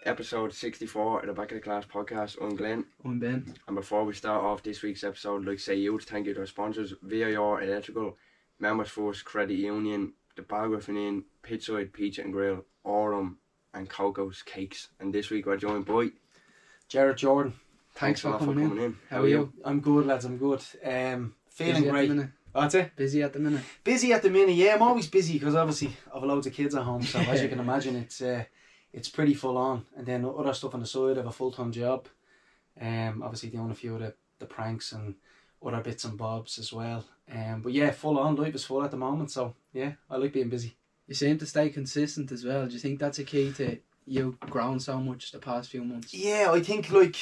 Episode 64 of the Back of the Class podcast. I'm Glenn. I'm Ben. And before we start off this week's episode, I'd like to say huge thank you to our sponsors, VIR Electrical, Members First Credit Union, the Balgriffin Inn, Pitside Pizza and Grill, Aurum and Coco's Cakes. And this week we're joined by Ger Jordan. Thanks a lot for coming in. How are you? I'm good, lads, I'm good. Feeling Busy great. At the minute. What's it? Busy at the minute. Busy at the minute, yeah. I'm always busy because obviously I've loads of kids at home, so as you can imagine it's pretty full on. And then other stuff on the side, I have a full-time job. Obviously doing a few of the pranks and other bits and bobs as well. But yeah, full on, life is full at the moment, so yeah, I like being busy. You seem to stay consistent as well. Do you think that's a key to you growing so much the past few months? Yeah, I think like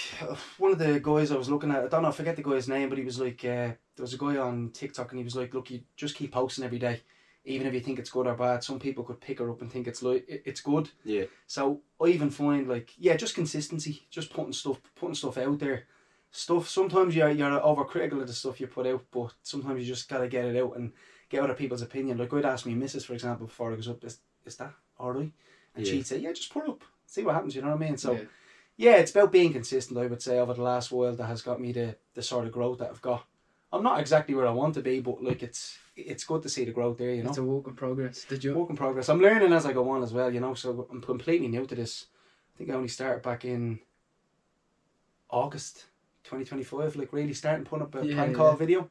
one of the guys I was looking at, I don't know, I forget the guy's name, but he was like, there was a guy on TikTok and he was like, look, you just keep posting every day. Even if you think it's good or bad, some people could pick her up and think it's like it's good. Yeah. So I even find like, yeah, just consistency, just putting stuff out there. Stuff sometimes you're overcritical of the stuff you put out, but sometimes you just gotta get it out and get other people's opinion. Like I'd ask me missus, for example, before I goes up, is that alright? And she'd say, yeah, just put it up, see what happens. You know what I mean? So yeah, it's about being consistent. I would say over the last while that has got me the sort of growth that I've got. I'm not exactly where I want to be, but like it's good to see the growth there, you know. It's a work in progress. Work in progress. I'm learning as I go on as well, you know, so I'm completely new to this. I think I only started back in August 2025, like really starting putting up a prank call video.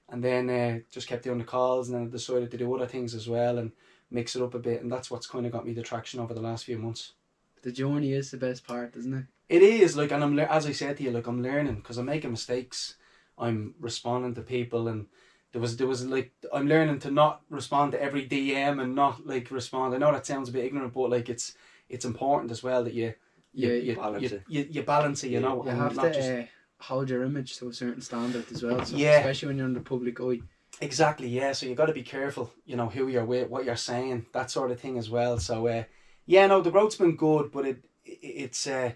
And then just kept doing the calls, and then I decided to do other things as well and mix it up a bit, and that's what's kind of got me the traction over the last few months. The journey is the best part, isn't it? It is, like, and as I said to you, like, I'm learning because I'm making mistakes. I'm responding to people, and there was like, I'm learning to not respond to every DM and not like respond. I know that sounds a bit ignorant, but like it's important as well that you balance it, you know. You have to hold your image to a certain standard as well, so especially when you're in the public eye. Exactly, yeah. So you got to be careful, you know, who you're with, what you're saying, that sort of thing as well. So yeah, no, the growth's been good, but it's I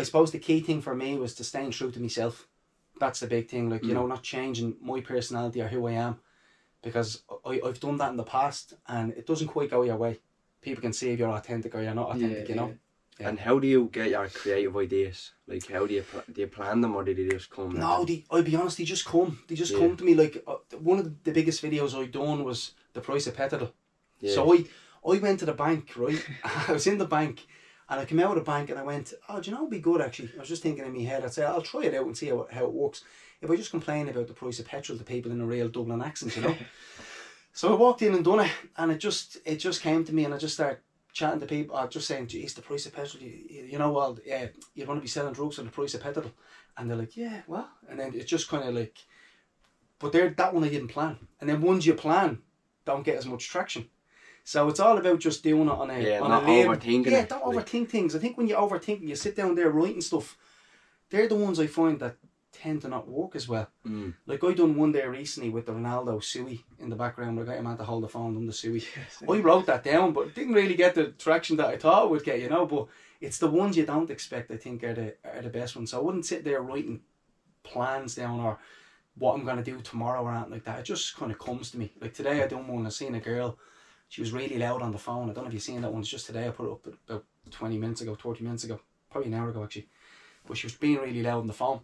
suppose the key thing for me was to staying true to myself. That's the big thing, like, you know, not changing my personality or who I am, because I've done that in the past and it doesn't quite go your way. People can see if you're authentic or you're not authentic, you know. Yeah. And how do you get your creative ideas? Like, how do you plan them, or do they just come? No, I'll be honest, they just come. They just come to me. Like one of the biggest videos I done was the price of petrol. Yeah. So I went to the bank, right? I was in the bank. And I came out of the bank and I went, oh, do you know what would be good actually? I was just thinking in my head, I'd say, I'll try it out and see how it works. If I just complain about the price of petrol to people in a real Dublin accent, you know. So I walked in and done it, and it just came to me, and I just started chatting to people, just saying, geez, the price of petrol, you know, well, you want to be selling drugs for the price of petrol. And they're like, yeah, well. And then it's just kind of like, but that one I didn't plan. And then ones you plan don't get as much traction. So it's all about just doing it on a overthinking. Yeah, don't overthink things. I think when you overthink and you sit down there writing stuff, they're the ones I find that tend to not work as well. Like I done one there recently with the Ronaldo Suey in the background. I got him to hold the phone on the Suey. Yes. I wrote that down, but didn't really get the traction that I thought it would get, you know. But it's the ones you don't expect, I think, are the best ones. So I wouldn't sit there writing plans down or what I'm going to do tomorrow or anything like that. It just kind of comes to me. Like today I done one, I seen a girl. She was really loud on the phone. I don't know if you've seen that one. It's just today. I put it up about 20 minutes ago, 30 minutes ago. Probably an hour ago, actually. But she was being really loud on the phone.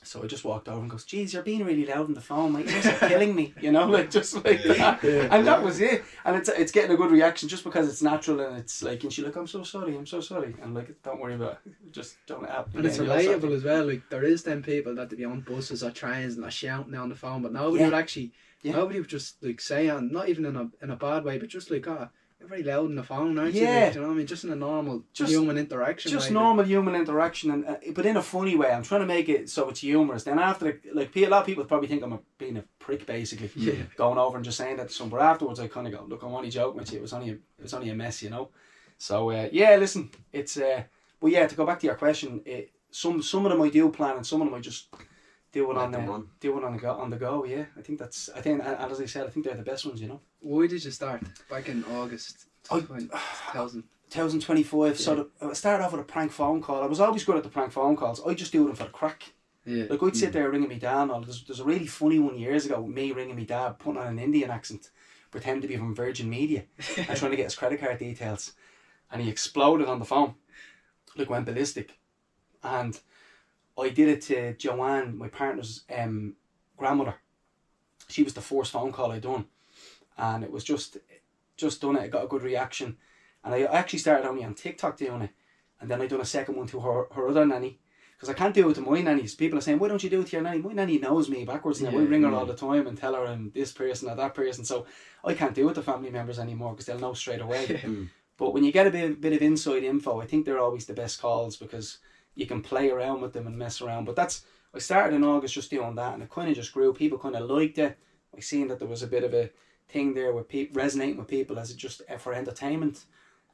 So I just walked over and goes, geez, you're being really loud on the phone. My ears are killing me. You know, like just like that. And that was it. And it's getting a good reaction just because it's natural, and it's like, and she's like, I'm so sorry. And like, don't worry about it. Just don't happen. And it's relatable as well. Like there is them people that they be on buses or trains and they're shouting down the phone, but nobody would actually... Yeah. Nobody would just like say, and not even in a bad way, but just like, oh, you're very loud on the phone, aren't you? Like, you know what I mean? Just in a normal human interaction. Just normal human interaction, and but in a funny way. I'm trying to make it so it's humorous. Then after, like, a lot of people probably think I'm being a prick, basically. Yeah. Going over and just saying that to someone. But afterwards, I kind of go, look, I'm only joking with you. It was only a mess, you know. So yeah, listen, it's but yeah, to go back to your question, some of them I do plan, and some of them I just do it on the go. Yeah, I think and as I said, I think they're the best ones, you know. Why did you start back in August 2025. So I started off with a prank phone call. I was always good at the prank phone calls. I just do them for the crack. Yeah. Like I'd sit there ringing me dad. There's a really funny one years ago. Me ringing me dad, putting on an Indian accent, pretending to be from Virgin Media, and trying to get his credit card details, and he exploded on the phone, like went ballistic, and I did it to Joanne, my partner's grandmother. She was the first phone call I done, and it was just done it. I got a good reaction, and I actually started only on TikTok doing it, and then I done a second one to her other nanny. Because I can't do it to my nannies. People are saying, why don't you do it to your nanny? My nanny knows me backwards now. I ring her all the time and tell her I'm this person or that person. So I can't do it to family members anime because they'll know straight away. But when you get a bit of inside info, I think they're always the best calls because you can play around with them and mess around. But I started in August just doing that, and it kind of just grew. People kind of liked it. I seen that there was a bit of a thing there with resonating with people as it just for entertainment.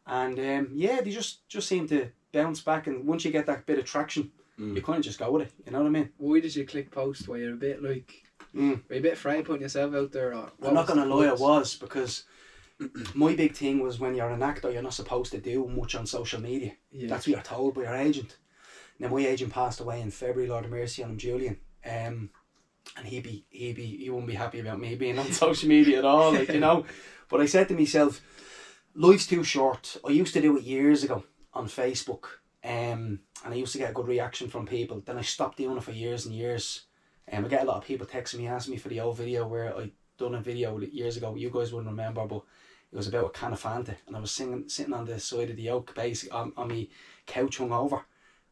And they just seem to bounce back. And once you get that bit of traction, you kind of just go with it, you know what I mean? Why did you click post? Were you a bit like, were you a bit afraid putting yourself out there? Or I'm not going to lie, I was, because my big thing was when you're an actor, you're not supposed to do much on social media. Yeah. That's what you're told by your agent. Now my agent passed away in February, Lord have mercy on him, Julian. And he wouldn't be happy about me being on social media at all, like, you know. But I said to myself, life's too short. I used to do it years ago on Facebook. And I used to get a good reaction from people. Then I stopped doing it for years and years. I get a lot of people texting me, asking me for the old video where I done a video years ago. You guys wouldn't remember, but it was about a can of Fanta, and I was sitting on the side of the oak, basically on my couch hungover,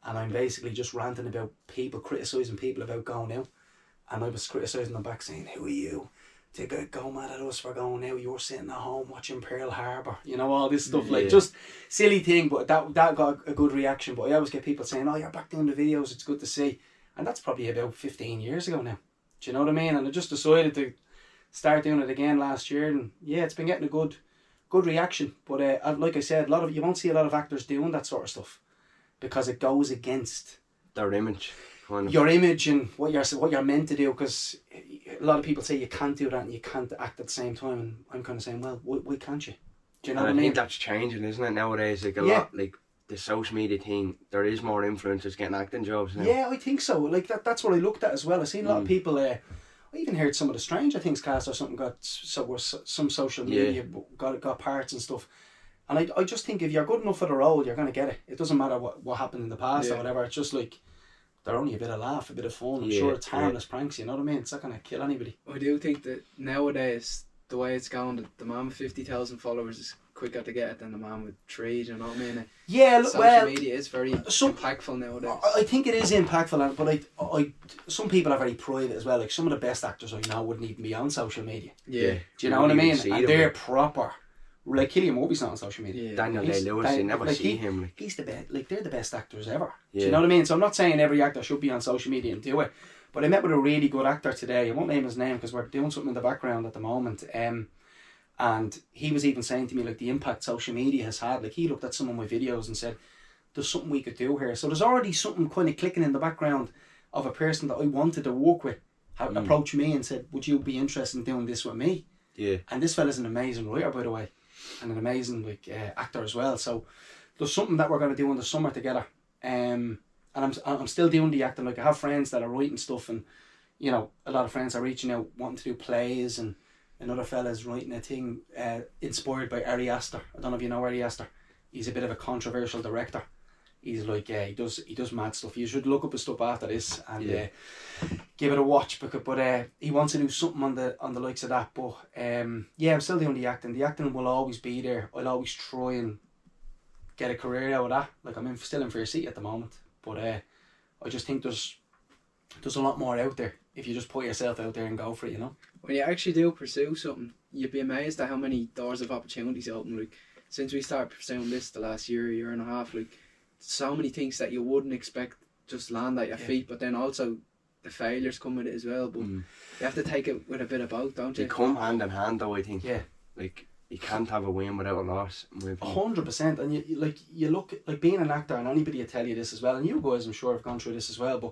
and I'm basically just ranting about people, criticising people about going out, and I was criticising them back, saying, "Who are you to go mad at us for going out? You're sitting at home watching Pearl Harbor," you know, all this stuff, like just silly thing, but that got a good reaction. But I always get people saying, "Oh, you're back doing the videos, it's good to see," and that's probably about 15 years ago now. Do you know what I mean? And I just decided to start doing it again last year, and it's been getting a good reaction. But like I said, you won't see a lot of actors doing that sort of stuff because it goes against their image. Your image and what you're meant to do, because a lot of people say you can't do that and you can't act at the same time, and I'm kind of saying, well, why can't you? Do you know what I mean? I think that's changing, isn't it, nowadays? Like a lot, like the social media thing, there is more influencers getting acting jobs now. Yeah, I think so. Like that's what I looked at as well. I've seen a lot of people. I even heard some of the Stranger Things cast or something got some social media got parts and stuff. And I just think if you're good enough for the role, you're gonna get it. It doesn't matter what happened in the past or whatever. It's just like they're only a bit of laugh, a bit of fun. I'm sure it's harmless pranks, you know what I mean? It's not going to kill anybody. I do think that nowadays, the way it's going, the man with 50,000 followers is quicker to get it than the man with 3, you know what I mean? Yeah, social media is very impactful nowadays. I think it is impactful, but I some people are very private as well. Like some of the best actors I know wouldn't even be on social media. Yeah. Do you know what I mean? And they're proper. Like Cillian Murphy's not on social media. Yeah. Daniel Day-Lewis, you never see him. Like. He's the best. Like they're the best actors ever. Do you know what I mean? So I'm not saying every actor should be on social media and do it, but I met with a really good actor today. I won't name his name because we're doing something in the background at the moment. And he was even saying to me like the impact social media has had. Like he looked at some of my videos and said, "There's something we could do here." So there's already something kind of clicking in the background of a person that I wanted to work with. Approached me and said, "Would you be interested in doing this with me?" Yeah. And this fella's an amazing writer, by the way. And an amazing actor as well. So there's something that we're going to do in the summer together. And I'm still doing the acting. Like I have friends that are writing stuff, and you know a lot of friends are reaching out wanting to do plays, and another fella's writing a thing inspired by Ari Aster. I don't know if you know Ari Aster. He's a bit of a controversial director. He's like he does mad stuff. You should look up his stuff after this and give it a watch. But he wants to do something on the likes of that. But I'm still doing the acting. The acting will always be there. I'll always try and get a career out of that. Like I'm still in for a seat at the moment. But I just think there's a lot more out there if you just put yourself out there and go for it. You know. When you actually do pursue something, you'd be amazed at how many doors of opportunities open. Like since we started pursuing this the last year and a half, like. So many things that you wouldn't expect just land at your feet, but then also the failures come with it as well. But you have to take it with a bit of both, don't you? They come hand in hand, though. I think. Yeah. Like you can't have a win without a loss. 100%. And you look like being an actor, and anybody will tell you this as well. And you guys, I'm sure, have gone through this as well. But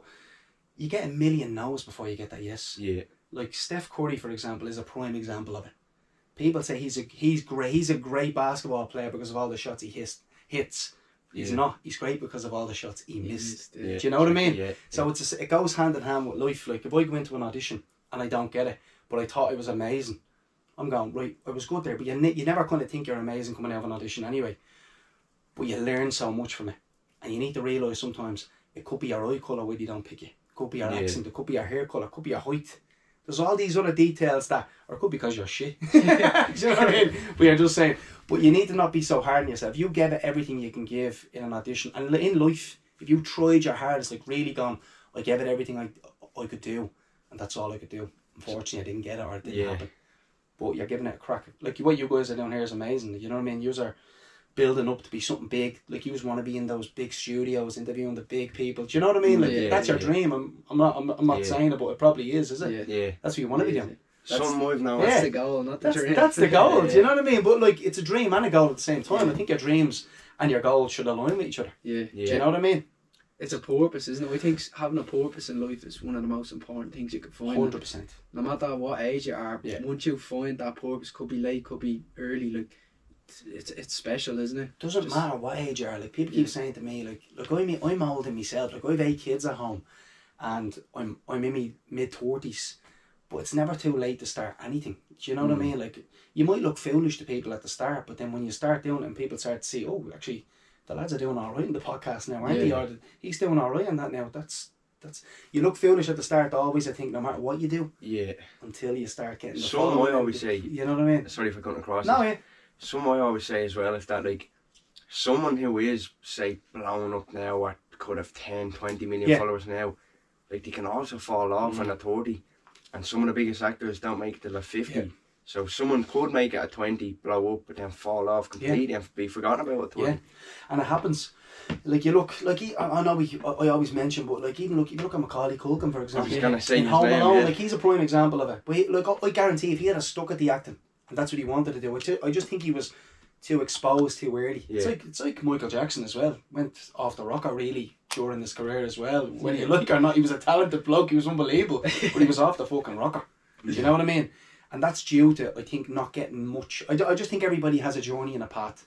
you get a million no's before you get that yes. Yeah. Like Steph Curry, for example, is a prime example of it. people say he's great. He's a great basketball player because of all the shots he hits. He's not. He's great because of all the shots he missed. Do you know what I mean? Yeah. So it goes hand in hand with life. Like if I go into an audition and I don't get it, but I thought it was amazing, I'm going, right, I was good there. But you never kind of think you're amazing coming out of an audition anyway. But you learn so much from it. And you need to realise sometimes it could be your eye colour why they don't pick you. It could be your accent. It could be your hair colour. It could be your height. There's all these other details that, or it could be because you're shit. Do you know what I mean? But you're just saying, but you need to not be so hard on yourself. You give it everything you can give in an audition. And in life, if you tried your hardest, like really gone, I gave it everything I could do, and that's all I could do. Unfortunately, I didn't get it or it didn't happen. But you're giving it a crack. Like what you guys are doing here is amazing. You know what I mean? You are building up to be something big. Like you want to be in those big studios, interviewing the big people. Do you know what I mean? Like that's your dream. I'm not saying it, but it probably is it? Yeah. That's what you want to be doing. That's the goal, not the dream. That's the goal. Do you know what I mean? But like it's a dream and a goal at the same time. I think your dreams and your goals should align with each other. Yeah. Do you know what I mean? It's a purpose, isn't it? I think having a purpose in life is one of the most important things you can find. 100%. No matter what age you are, once you find that purpose, could be late, could be early, like it's special, isn't it? Doesn't matter what age you are. Like people keep saying to me, like I'm old in myself. Like I've 8 kids at home, and I'm in my mid-30s. But it's never too late to start anything. Do you know what I mean? Like you might look foolish to people at the start, but then when you start doing it and people start to see, oh, actually, the lads are doing all right in the podcast now, aren't they? Or he's doing all right in that now. That's you look foolish at the start always, I think, no matter what you do. Yeah. Until you start getting the Some I always say, you know what I mean? Sorry for cutting across. No, yeah. Some I always say as well is that like someone who is say blown up now or could have 10, 20 million followers now, like they can also fall off when they're 30. And some of the biggest actors don't make it till they're 50. Yeah. So someone could make it at 20, blow up, but then fall off completely and be forgotten about at 20. Yeah, and it happens. Like you look, like I know I always mention, but like even look, you look at Macaulay Culkin, for example. I was gonna say his Home Alone, like he's a prime example of it. But I guarantee if he had stuck at the acting, and that's what he wanted to do, I just think he was too exposed too early. Yeah. It's like Michael Jackson as well. Went off the rocker really during his career as well. Whether you like or not, he was a talented bloke. He was unbelievable, but he was off the fucking rocker. Do you know what I mean? And that's due to, I think, not getting much. I just think everybody has a journey and a path.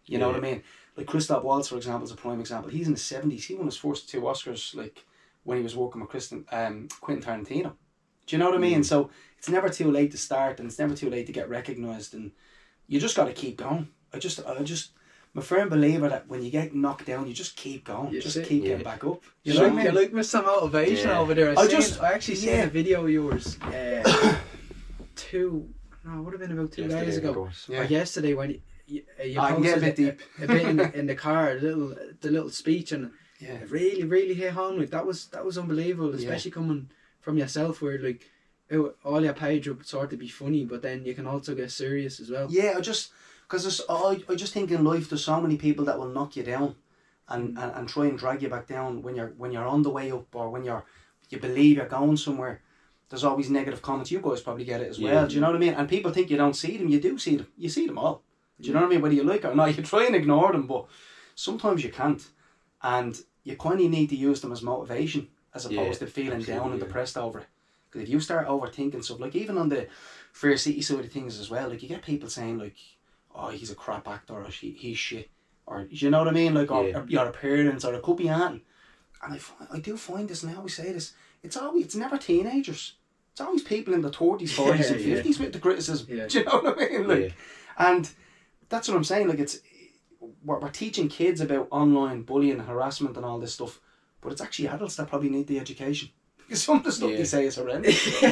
You know what I mean? Like Christoph Waltz, for example, is a prime example. He's in his 70s. He won his first 2 Oscars like when he was working with Quentin Tarantino. Do you know what I mean? So it's never too late to start, and it's never too late to get recognised, and you just got to keep going. I'm a firm believer that when you get knocked down, you just keep going. Keep getting back up. You know what I mean? You're like with some motivation over there. I actually seen a video of yours. It would have been about 2 days ago or yesterday when you posted a bit in the car, the little speech, and it really hit home. Like that was unbelievable, especially coming from yourself, where like all your page would sort of be funny, but then you can also get serious as well. Yeah, I just think in life there's so many people that will knock you down and try and drag you back down when you're on the way up, or when you believe you're going somewhere. There's always negative comments. You guys probably get it as well. Do you know what I mean? And people think you don't see them. You do see them. You see them all. Do you know what I mean? Whether you like it or not, you can try and ignore them, but sometimes you can't. And you kind of need to use them as motivation as opposed to feeling down and depressed over it. Because if you start overthinking stuff, like even on the Fair City side of things as well, like you get people saying like, oh, he's a crap actor, or he's shit, or you know what I mean? Like, or your appearance, or it could be anything. And I do find this, and I always say this, it's never teenagers. It's always people in the 30s, 40s and 50s with the criticism. Yeah. Do you know what I mean? Like, and that's what I'm saying. Like we're teaching kids about online bullying, harassment and all this stuff, but it's actually adults that probably need the education. Because some of the stuff they say is horrendous.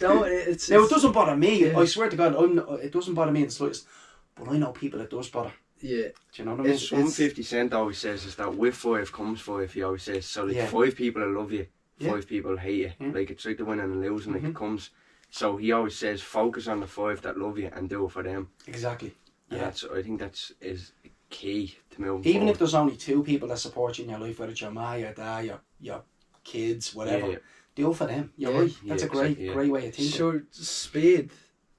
No, it doesn't bother me. Yeah. I swear to God, it doesn't bother me in the slightest. But I know people it does bother. Yeah. Do you know what I mean? It's 50 Cent always says is that with 5 comes 5. He always says so. Like 5 people will love you, 5 people will hate you. Yeah. Like it's like the winning and losing. Like it comes. So he always says focus on the 5 that love you and do it for them. Exactly. And I think is key to moving Even forward. If there's only 2 people that support you in your life, whether it's your ma, your dad, your kids, whatever, do it for them. You're right. That's a great way of thinking. Sure, Spade.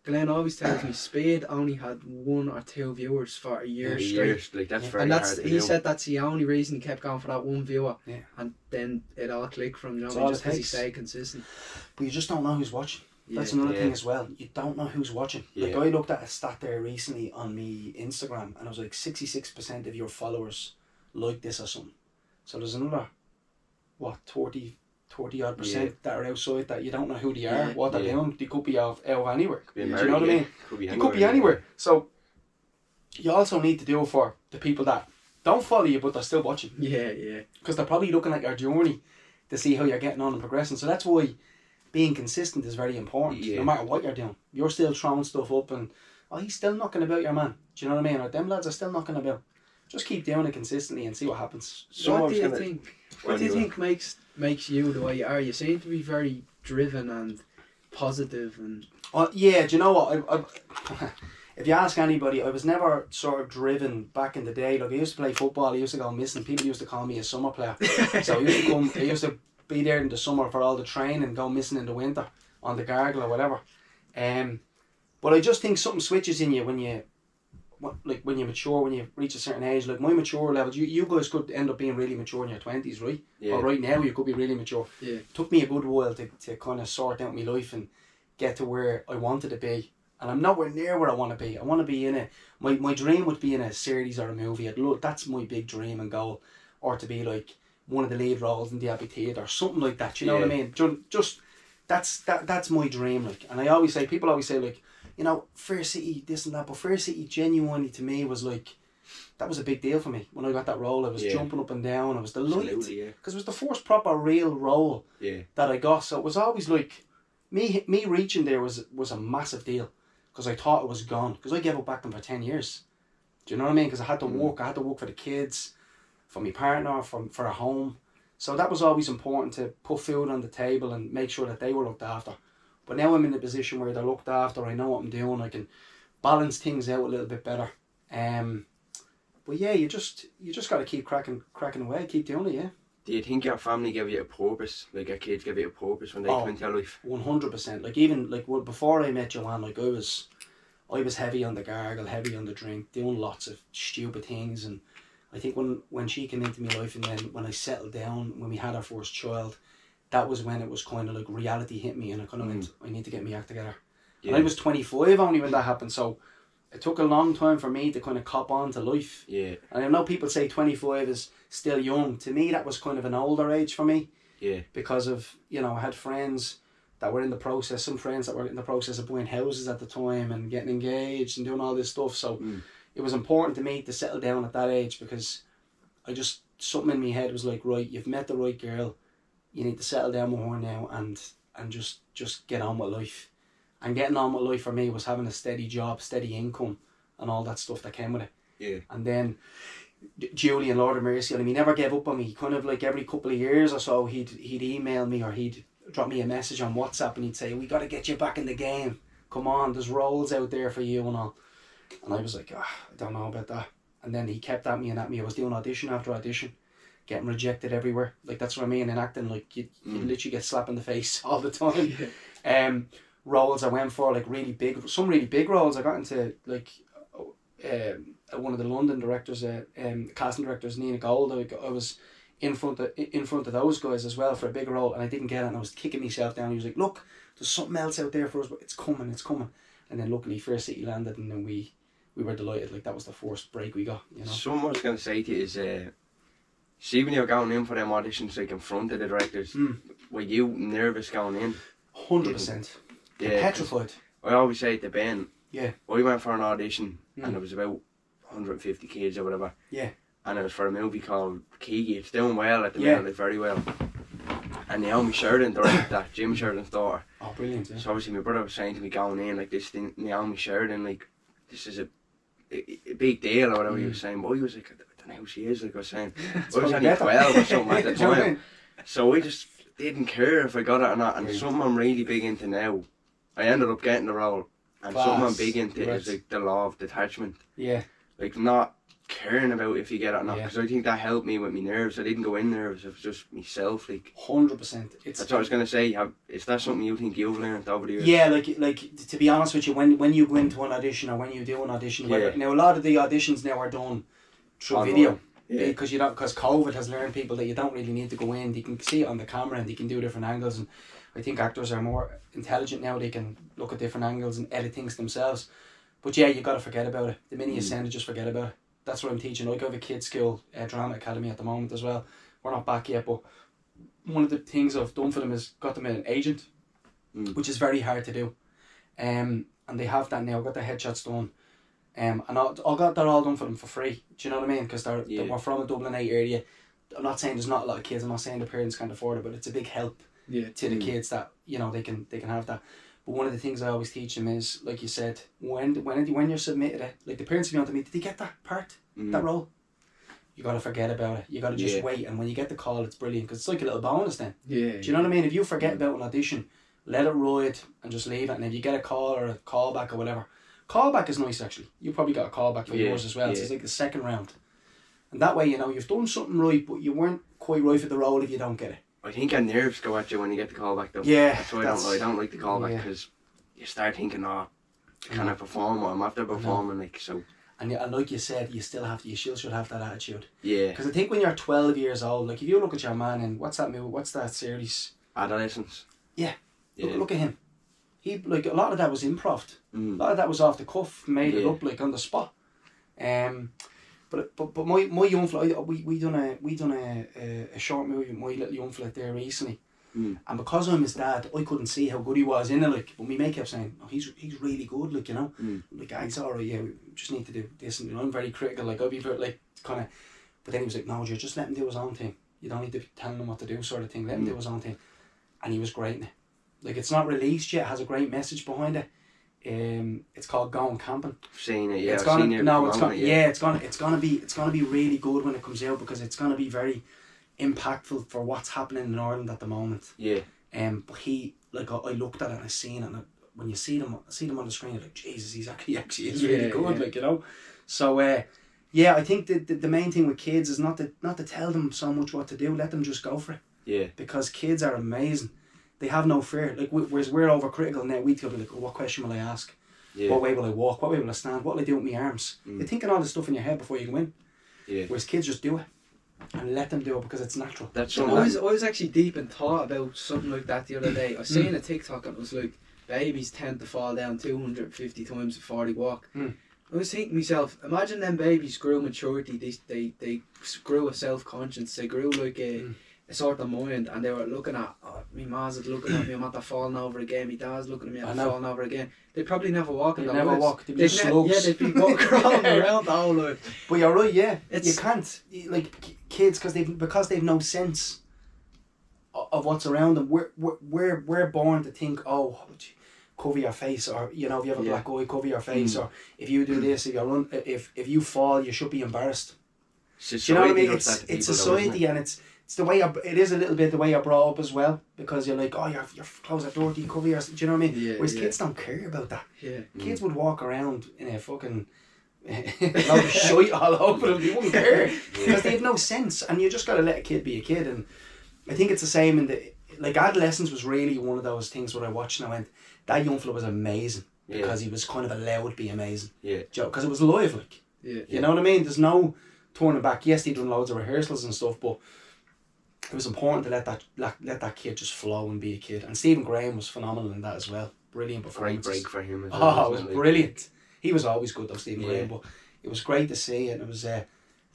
Glenn always tells me Spade only had 1 or 2 viewers for a year straight. Like that's very hard to do. He said that's the only reason he kept going for that 1 viewer. Yeah. And then it all clicked from, because he stayed consistent. But you just don't know who's watching. That's another thing as well. You don't know who's watching. Like, I looked at a stat there recently on me Instagram, and I was like, 66% of your followers like this or something. So there's another, what, 30 odd percent that are outside that you don't know who they are, what they're doing. They could be out anywhere. Do you know what I mean? They could be anywhere. So you also need to do it for the people that don't follow you but they're still watching. Yeah, yeah. Because they're probably looking at your journey to see how you're getting on and progressing. So that's why being consistent is very important. No matter what you're doing. You're still throwing stuff up and, oh, he's still knocking about your man. Do you know what I mean? Or them lads are still knocking about. Just keep doing it consistently and see what happens. So what do you think? What do you think makes you the way you are? You seem to be very driven and positive and. Yeah, do you know what? I if you ask anybody, I was never sort of driven back in the day. Like, I used to play football. I used to go missing. People used to call me a summer player. So I used to be there in the summer for all the training and go missing in the winter on the gargle or whatever. But I just think something switches in you when you mature, when you reach a certain age. Like, my mature levels, you guys could end up being really mature in your 20s, right? Yeah. Or right now you could be really mature. Yeah. It took me a good while to kind of sort out my life and get to where I wanted to be. And I'm nowhere near where I want to be. I want to be in a... My dream would be in a series or a movie. That's my big dream and goal. Or to be like one of the lead roles in the Abbey Theatre or something like that. You know what I mean? Just that's my dream. Like, and I always say, people always say, like, you know, Fair City, this and that. But Fair City genuinely to me was like... That was a big deal for me. When I got that role, I was jumping up and down. I was delighted. Because it was the first proper real role that I got. So it was always like... Me reaching there was a massive deal. Because I thought it was gone. Because I gave up acting for 10 years. Do you know what I mean? Because I had to work. I had to work for the kids, for my partner, for a home. So that was always important, to put food on the table and make sure that they were looked after. But now I'm in a position where they're looked after. I know what I'm doing. I can balance things out a little bit better. But yeah, you just got to keep cracking away. Keep doing it, yeah. Do you think your family gave you a purpose? Like, your kids gave you a purpose when they came into your life? 100%. Like, even like before I met Joanne, like I was heavy on the gargle, heavy on the drink, doing lots of stupid things. And I think when she came into my life, and then when I settled down, when we had our first child, that was when it was kind of like reality hit me, and I kind of went, I need to get my act together. Yeah. And I was 25 only when that happened, so it took a long time for me to kind of cop on to life. Yeah. And I know people say 25 is still young. To me, that was kind of an older age for me. Yeah. Because of, you know, I had friends that were in the process, some friends that were in the process of buying houses at the time and getting engaged and doing all this stuff. So it was important to me to settle down at that age, because I just, something in my head was like, right, you've met the right girl. You need to settle down with her now and just get on with life. And getting on with life for me was having a steady job, steady income, and all that stuff that came with it. Yeah. And then Julian, Lord of Mercy, I mean, he never gave up on me. Kind of like every couple of years or so, he'd email me or he'd drop me a message on WhatsApp and he'd say, we got to get you back in the game. Come on, there's roles out there for you and all. And I was like, I don't know about that. And then he kept at me. I was doing audition after audition, getting rejected everywhere. Like, that's what I mean in acting. Like, you literally get slapped in the face all the time. Yeah. Roles I went for, like some really big roles. I got into like one of the London directors, casting directors, Nina Gold. I was in front of those guys as well for a big role, and I didn't get it, and I was kicking myself down. He was like, look, there's something else out there for us, but it's coming. And then luckily Fair City landed, and then we were delighted. Like, that was the first break we got, you know. Something I was going to say to you is, see when you're going in for them auditions, like in front of the directors, were you nervous going in? 100%. Yeah, petrified. I always say to Ben, I went for an audition and it was about 150 kids or whatever. Yeah. And it was for a movie called Kiki. It's doing well at the minute, like very well. And Naomi Sheridan directed that, Jim Sheridan's daughter. Oh, brilliant, yeah. So obviously my brother was saying to me going in, like, this thing, Naomi Sheridan, like, this is a big deal or whatever he was saying. But he was like, I don't know who she is, like I was saying. I was only 12 or something at the time. So I just didn't care if I got it or not. And something I'm really big into now, I ended up getting the role, and something I'm big into is like the law of detachment. Yeah. Like, not caring about if you get it or not, because I think that helped me with my nerves. I didn't go in nervous, it was just myself. Like, 100%. That's what I was going to say. Is that something you think you've learned over the years? Yeah, like to be honest with you, when you go into an audition or when you do an audition, now a lot of the auditions now are done through video. Yeah. Because COVID has learned people that you don't really need to go in. They can see it on the camera and they can do different angles. And I think actors are more intelligent now. They can look at different angles and edit things themselves. But yeah, you got to forget about it. The minute you send it, just forget about it. That's what I'm teaching. I have a kids' school, drama academy at the moment as well. We're not back yet, but one of the things I've done for them is got them an agent, which is very hard to do. And they have that now. Got their headshots done. And I got that all done for them for free. Do you know what I mean? Because we're from a Dublin 8 area. I'm not saying there's not a lot of kids. I'm not saying the parents can't afford it, but it's a big help to the kids that, you know, they can have that. But one of the things I always teach them is, like you said, when you're submitted it, like the parents will be on to me, did they get that part, that role? You got to forget about it. You got to just wait, and when you get the call, it's brilliant because it's like a little bonus then. Yeah. Do you know what I mean? If you forget about an audition, let it ride and just leave it. And if you get a call or a callback or whatever, callback is nice actually. You probably got a callback for yours as well. Yeah. So it's like the second round, and that way you know you've done something right, but you weren't quite right for the role if you don't get it. I think your nerves go at you when you get the callback though. Yeah, that's why I don't like the callback because you start thinking, oh, can I perform? Or I'm after performing, like so. And like you said, you still should have that attitude. Yeah. Because I think when you're 12 years old, like if you look at your man in what's that series? Adolescence. Yeah. Look at him. He like a lot of that was improv. A lot of that was off the cuff, made it up like on the spot. But my young fella, we done a short movie with my little young fella there recently. And because I'm his dad, I couldn't see how good he was in it. Like, but my mate kept saying, "Oh, he's really good." Like, you know, like he's alright. Yeah, we just need to do this. And I'm very critical. Like, I'll be very, like kind of. But then he was like, "No, just let him do his own thing. You don't need to be telling him what to do, sort of thing. Let him do his own thing." And he was great in it. Like, it's not released yet. It has a great message behind it. It's called Going Camping. I've seen it. Yeah, it's gonna be really good when it comes out because it's gonna be very impactful for what's happening in Ireland at the moment. Yeah. But he, like, I looked at it and I seen it, and when you see them on the screen, you're like, Jesus, he's actually is really good, like, you know. So yeah, I think the main thing with kids is not to tell them so much what to do. Let them just go for it. Yeah. Because kids are amazing. They have no fear. Like, whereas we're overcritical now. We could be like, oh, what question will I ask? Yeah. What way will I walk? What way will I stand? What will I do with my arms? You're thinking all this stuff in your head before you go in. Yeah. Whereas kids just do it. And let them do it because it's natural. That's I was actually deep in thought about something like that the other day. I was seeing a TikTok and it was like, babies tend to fall down 250 times before they walk. I was thinking to myself, imagine them babies grew maturity, they grew a self-conscience, they grew like a sort of mind, and they were looking at, oh, my ma's is looking at me, I'm after falling over again, my dad's looking at me, I'm falling over again. They'd probably never walk in their lives. Never walk, they'd be slugs. Yeah, they'd be walking around the whole life. But you're right, yeah. You can't, like, kids, because they've no sense of what's around them. We're born to think, oh, cover your face, or, you know, if you have a black eye, cover your face, or if you do this, if you fall, you should be embarrassed. Do you know what I mean? It's society, and it's the way it is a little bit the way you're brought up as well, because you're like, oh, your clothes are dirty, cover your. Do you know what I mean? Yeah, whereas kids don't care about that. Yeah. Kids would walk around in a fucking load of shite all over them. They wouldn't care because they have no sense, and you just gotta let a kid be a kid. And I think it's the same in the, like, adolescence was really one of those things where I watched and I went, that young fella was amazing because he was kind of allowed to be amazing. Yeah. Because it was live, like. Yeah. You know what I mean? There's no turning back. Yes, they done loads of rehearsals and stuff, but it was important to let that kid just flow and be a kid. And Stephen Graham was phenomenal in that as well. Brilliant performance. Great break for him as well. Oh, it was brilliant. He was always good though, Stephen Graham, but it was great to see it. And it was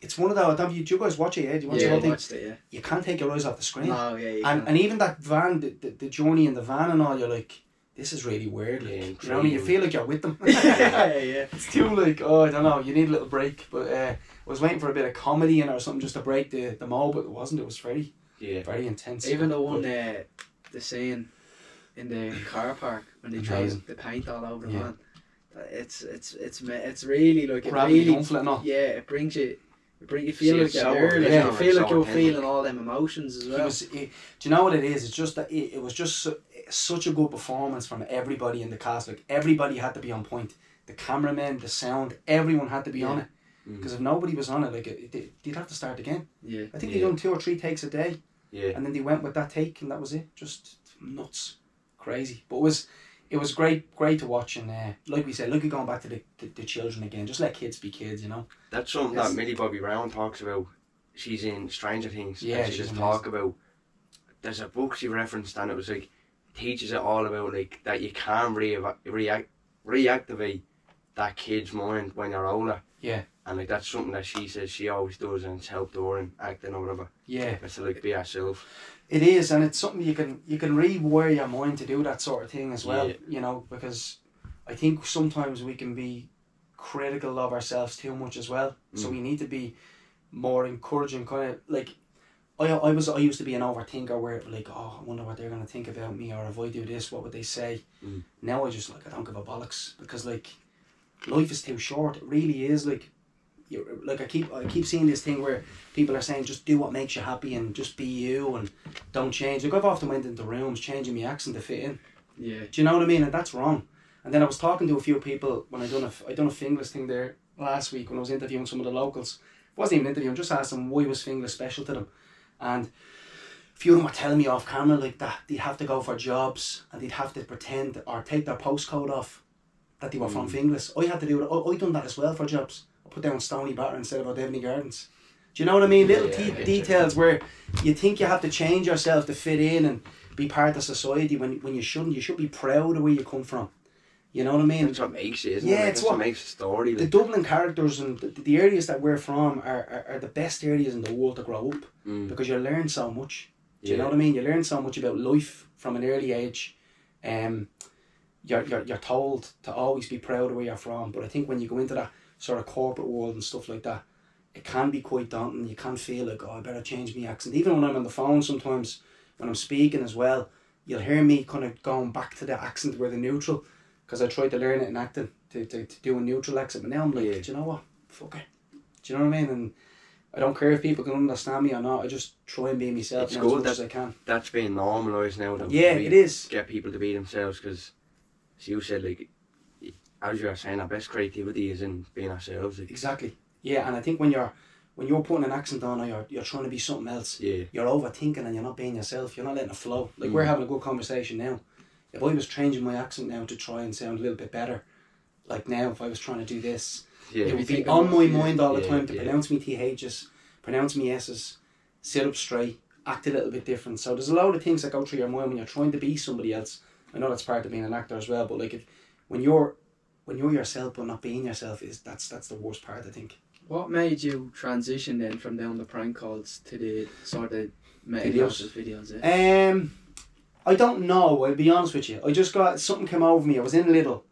it's one of those. Do you guys watch it? Yeah, do you watch the whole thing? Watched it, yeah. You can't take your eyes off the screen. Oh yeah. And even that van, the journey in the van and all, you're like, this is really weird. Like, you know what I mean? You feel like you're with them. yeah. It's too like, oh, I don't know. You need a little break, but I was waiting for a bit of comedy in or something just to break the mold, but it wasn't. It was very intense. Even the one the scene in the car park when they throw the paint all over the van. It's really like, it really, it brings you. You feel like you're there, like, you feel like you're feeling all them emotions as well. Do you know what it is? It's just that it was just such a good performance from everybody in the cast. Like, everybody had to be on point. The cameraman, the sound, everyone had to be on it. Because if nobody was on it, like, they'd have to start again. Yeah. I think they done 2 or 3 takes a day. Yeah. And then they went with that take, and that was it. Just nuts, crazy. But it was great to watch, and like we said, look at going back to the children again. Just let kids be kids, you know. That's something that Millie Bobby Brown talks about. She's in Stranger Things. Yeah, and she just talk about. There's a book she referenced, and it was like, teaches it all about like that you can reactivate that kid's mind when you're older. Yeah. And like that's something that she says she always does, and it's helped her in acting or whatever. Yeah. It's to like be herself. It is, and it's something you can rewire your mind to do that sort of thing as well. Yeah. You know, because I think sometimes we can be critical of ourselves too much as well. So we need to be more encouraging, kind of like I used to be an overthinker where like, oh, I wonder what they're gonna think about me, or if I do this, what would they say? Now I just like, I don't give a bollocks, because like life is too short. It really is. Like I keep seeing this thing where people are saying just do what makes you happy and just be you and don't change. Like I've often went into rooms changing my accent to fit in. Yeah. Do you know what I mean? And that's wrong. And then I was talking to a few people when I done a Finglas thing there last week when I was interviewing some of the locals. It wasn't even interviewing, just asked them why was Finglas special to them. And a few of them were telling me off camera like that they'd have to go for jobs and they'd have to pretend or take their postcode off that they were from Finglas. I had to do it. I done that as well for jobs. I put down Stony Batter instead of Devney Gardens. Do you know what I mean? Little details where you think you have to change yourself to fit in and be part of society when you shouldn't. You should be proud of where you come from. You know what I mean? That's what makes it, isn't it? Yeah, Like, it's that's what what makes the story. the Like. Dublin characters and the areas that we're from are the best areas in the world to grow up because you learn so much. Do you know what I mean? You learn so much about life from an early age. You're told to always be proud of where you're from, but I think when you go into that sort of corporate world and stuff like that, it can be quite daunting. You can feel like, oh, I better change my accent. Even when I'm on the phone sometimes, when I'm speaking as well, you'll hear me kind of going back to the accent where the neutral, because I tried to learn it in acting to do a neutral accent, but now I'm like, do you know what? Fuck it. Do you know what I mean? And I don't care if people can understand me or not. I just try and be myself as much as I can. That's being normalised now. Yeah, it is. Get people to be themselves, because as you said, like, as you were saying, our best creativity is in being ourselves. Like. Exactly. Yeah, and I think when you're putting an accent on or you're trying to be something else, you're overthinking and you're not being yourself. You're not letting it flow. Like we're having a good conversation now. If I was changing my accent now to try and sound a little bit better, like now if I was trying to do this, it would be on my mind all the time to pronounce me THs, pronounce me S's, sit up straight, act a little bit different. So there's a lot of things that go through your mind when you're trying to be somebody else. I know that's part of being an actor as well, but like when you're yourself but not being yourself, that's the worst part, I think. What made you transition then from down the prank calls to the sort of videos? I don't know, I'll be honest with you. I just got, something came over me. I was in Lidl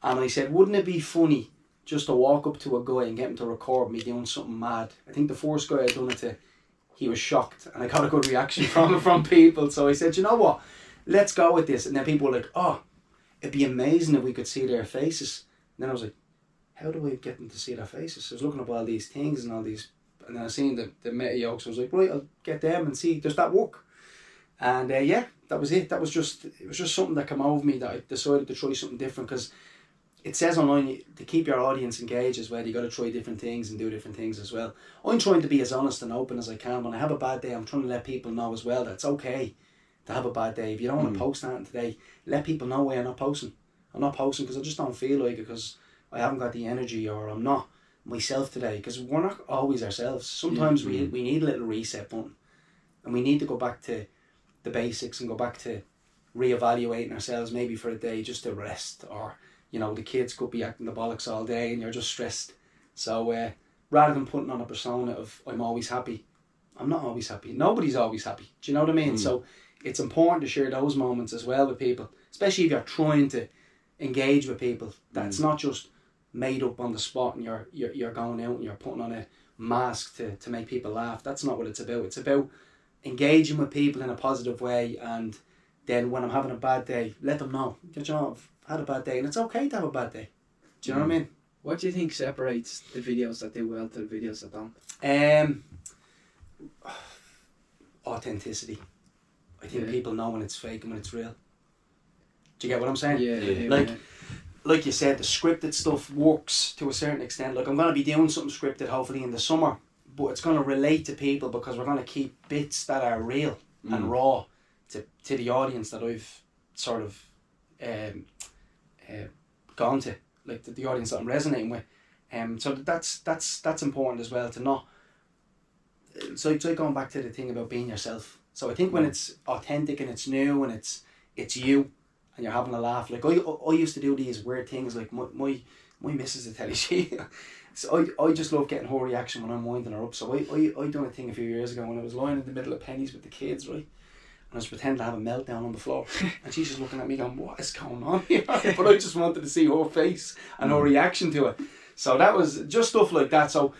and I said, wouldn't it be funny just to walk up to a guy and get him to record me doing something mad? I think the first guy I'd done it to, he was shocked and I got a good reaction from people. So I said, you know what, let's go with this. And then people were like, oh, it'd be amazing if we could see their faces. And then I was like, how do we get them to see their faces? So I was looking up all these things and all these, and then I seen the meta yokes. I was like, right, I'll get them and see, does that work? And yeah, that was it. It was just something that came over me that I decided to try something different, because it says online to keep your audience engaged as well. You got to try different things and do different things as well. I'm trying to be as honest and open as I can. When I have a bad day, I'm trying to let people know as well that it's okay to have a bad day. If you don't want to post anything today, let people know why you're not posting. I'm not posting because I just don't feel like it, because I haven't got the energy, or I'm not myself today, because we're not always ourselves. Sometimes we need a little reset button, and we need to go back to the basics and go back to reevaluating ourselves maybe for a day just to rest, or you know, the kids could be acting the bollocks all day and you're just stressed. So rather than putting on a persona of I'm always happy, I'm not always happy. Nobody's always happy. Do you know what I mean? So it's important to share those moments as well with people, especially if you're trying to engage with people. That's not just made up on the spot and you're going out and you're putting on a mask to make people laugh. That's not what it's about. It's about engaging with people in a positive way, and then when I'm having a bad day, let them know, you know, I've had a bad day and it's okay to have a bad day. Do you know what I mean? What do you think separates the videos that do well to the videos that don't? Authenticity. I think people know when it's fake and when it's real. Do you get what I'm saying? Yeah. Like you said, the scripted stuff works to a certain extent. Like I'm going to be doing something scripted hopefully in the summer, but it's going to relate to people because we're going to keep bits that are real and raw to the audience that I've sort of gone to, like the audience that I'm resonating with. So that's important as well, to not. So it's like going back to the thing about being yourself. So I think when it's authentic and it's new and it's it's you and you're having a laugh. Like I used to do these weird things, like my missus will tell you, so I just love getting her reaction when I'm winding her up. So I done a thing a few years ago when I was lying in the middle of Penny's with the kids, right? And I was pretending to have a meltdown on the floor. And she's just looking at me going, what is going on here? But I just wanted to see her face and her reaction to it. So that was just stuff like that. So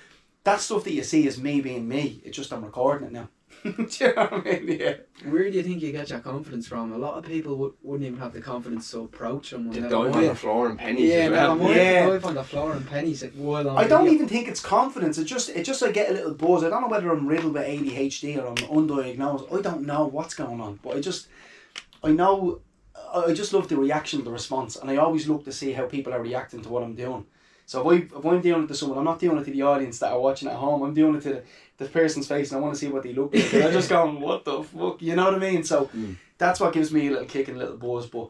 that stuff that you see is me being me. It's just I'm recording it now. Do you know what I mean? Yeah. Where do you think you get your confidence from? A lot of people wouldn't even have the confidence to approach someone. They dive on the floor and pennies Yeah, as well. dive on the floor and pennies. I don't even think it's confidence. It's just I get a little buzz. I don't know whether I'm riddled with ADHD or I'm undiagnosed. I don't know what's going on. But I just love the reaction, the response. And I always look to see how people are reacting to what I'm doing. So if I'm doing it to someone, I'm not doing it to the audience that are watching at home. I'm doing it to the person's face and I want to see what they look like. And I'm just going, what the fuck? You know what I mean? So that's what gives me a little kick and a little buzz. But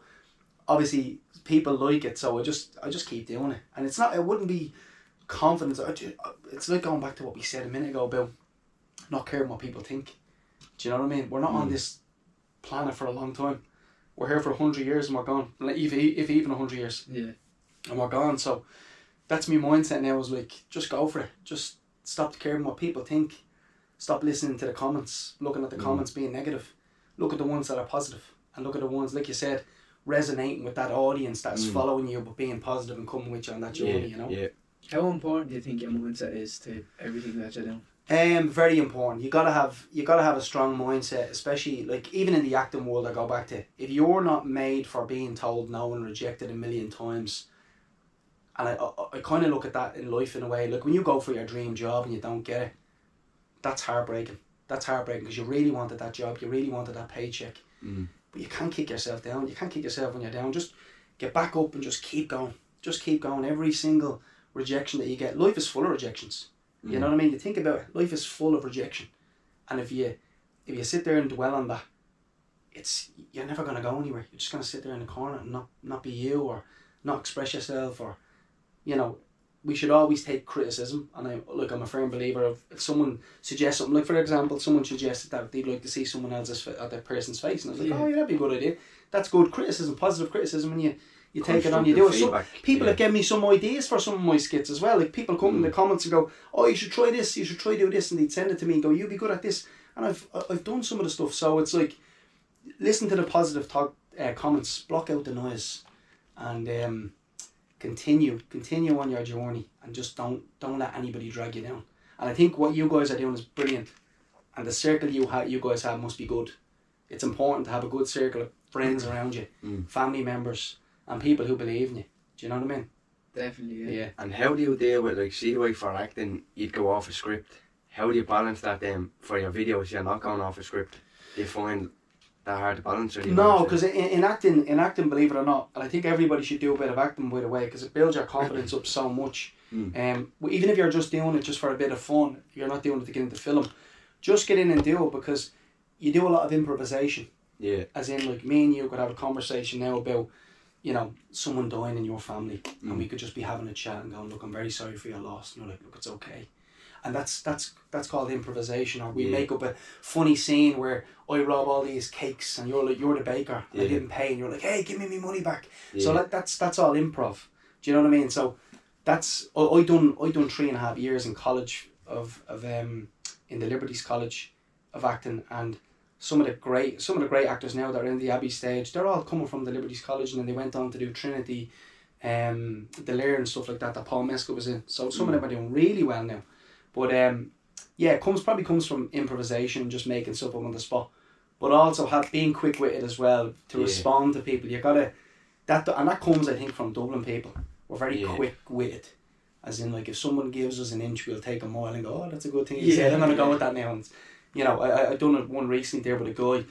obviously people like it, so I just keep doing it. And it wouldn't be confidence. It's like going back to what we said a minute ago about not caring what people think. Do you know what I mean? We're not on this planet for a long time. We're here for 100 years and we're gone. If even 100 years. Yeah. And we're gone. So that's my mindset now, is like, just go for it. Just stop caring what people think. Stop listening to the comments, looking at the comments being negative. Look at the ones that are positive, and look at the ones, like you said, resonating with that audience that's following you but being positive and coming with you on that journey, you know? Yeah. How important do you think your mindset is to everything that you're doing? Very important. You gotta have a strong mindset, especially like even in the acting world. I go back to, if you're not made for being told no and rejected a million times, and I kind of look at that in life in a way, like when you go for your dream job and you don't get it, that's heartbreaking. That's heartbreaking because you really wanted that job, you really wanted that paycheck, but you can't kick yourself down. You can't kick yourself when you're down. Just get back up and just keep going. Just keep going. Every single rejection that you get, life is full of rejections. You know what I mean? You think about it, life is full of rejection, and if you sit there and dwell on that, you're never going to go anywhere. You're just going to sit there in the corner and not be you, or not express yourself, or, you know, we should always take criticism. And I'm a firm believer of, if someone suggests something, like for example, someone suggested that they'd like to see someone else's at their person's face, and I was like, oh yeah, that'd be a good idea. That's good criticism, positive criticism, and you take it on, you do it. So people have given me some ideas for some of my skits as well. Like people come in the comments and go, oh, you should try this, you should try do this, and they'd send it to me and go, you'd be good at this. And I've done some of the stuff. So it's like, listen to the positive comments, block out the noise, and continue on your journey, and just don't let anybody drag you down. And I think what you guys are doing is brilliant, and the circle you guys have must be good. It's important to have a good circle of friends around you, family members, and people who believe in you. Do you know what I mean? Definitely, yeah. And how do you deal with, like, see the way for acting you'd go off a script? How do you balance that then for your videos? You're not going off a script. Do you find that hard to balance? Or no, because in acting, believe it or not, and I think everybody should do a bit of acting, by the way, because it builds your confidence up so much. Even if you're just doing it just for a bit of fun, you're not doing it to get into film, just get in and do it, because you do a lot of improvisation. Yeah. As in, like, me and you could have a conversation now about, you know, someone dying in your family, and we could just be having a chat and going, look, I'm very sorry for your loss. And you're like, look, it's okay. And that's called improvisation. Or we make up a funny scene where I rob all these cakes and you're the baker, and I didn't pay, and you're like, hey, give me my money back. So that's all improv. Do you know what I mean? So that's I done 3.5 years in college of in the Liberties College of acting, and some of the great actors now that are in the Abbey stage, they're all coming from the Liberties College, and then they went on to do Trinity, the Lair and stuff like that Paul Mescal was in. So some of them are doing really well now. But it probably comes from improvisation, just making stuff up on the spot, but also being quick witted as well to respond to people. You gotta and that comes, I think, from Dublin people. We're very quick witted, as in, like, if someone gives us an inch, we'll take a mile and go, oh, that's a good thing you said. I'm gonna go with that now. And, you know, I done one recently there with a guy,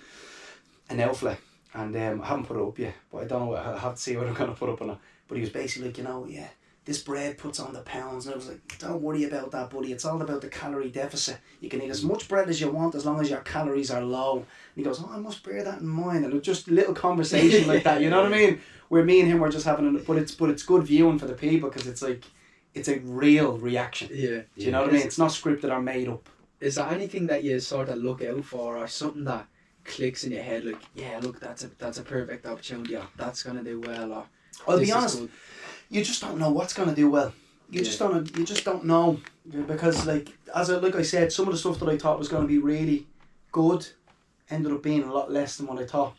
an Elfla, and I haven't put it up yet, but I don't know. I have to see what I'm gonna put up on it. But he was basically like, you know, this bread puts on the pounds, and I was like, don't worry about that, buddy. It's all about the calorie deficit. You can eat as much bread as you want as long as your calories are low. And he goes, oh, I must bear that in mind. And it was just a little conversation like that, you know what I mean? Where me and him were just having but it's good viewing for the people, because it's like, it's a real reaction. Yeah. Do you know what I mean? It's not scripted or made up. Is there anything that you sort of look out for, or something that clicks in your head like, yeah, look, that's a perfect opportunity, or that's gonna do well, or I'll this be is honest, good. you just don't know what's gonna do well. You just don't know, because like I said, some of the stuff that I thought was gonna be really good ended up being a lot less than what I thought,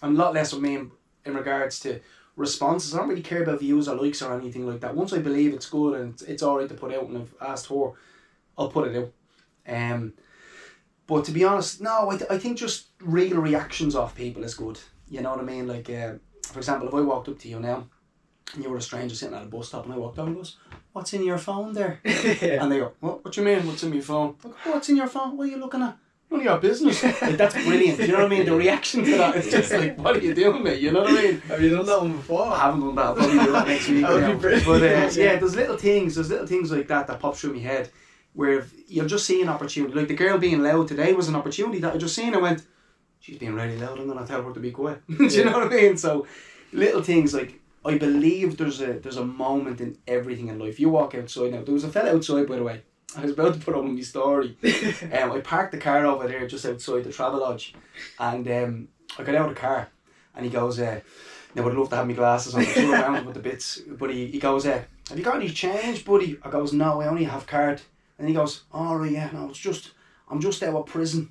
and a lot less of me in regards to responses. I don't really care about views or likes or anything like that. Once I believe it's good and it's alright to put out and I've asked for, I'll put it out. But to be honest, no, I think just real reactions off people is good. You know what I mean? Like, for example, if I walked up to you now and you were a stranger sitting at a bus stop and I walked over and goes, "What's in your phone there?" And they go, what do you mean, what's in my phone? I go, "What's in your phone? What are you looking at?" "None of your business." Like, that's brilliant. You know what I mean? The reaction to that is just like, what are you doing, mate? You know what I mean? Have you done that one before? I haven't done that. I'll probably do that next week. That would be brilliant. But yeah, there's little things like that pop through my head where if you'll just see an opportunity. Like the girl being loud today was an opportunity that I just seen and went, she's being really loud, I'm gonna tell her to be quiet. Do you know what I mean? So little things like, I believe there's a moment in everything in life. You walk outside now. There was a fella outside, by the way. I was about to put up on my story. I parked the car over there just outside the Travelodge, and I got out of the car, and he goes, now I'd love to have my glasses on, turn around with the bits, but he goes, "Have you got any change, buddy?" I goes, "No, I only have card." And he goes, "Oh yeah, no, I'm just out of prison."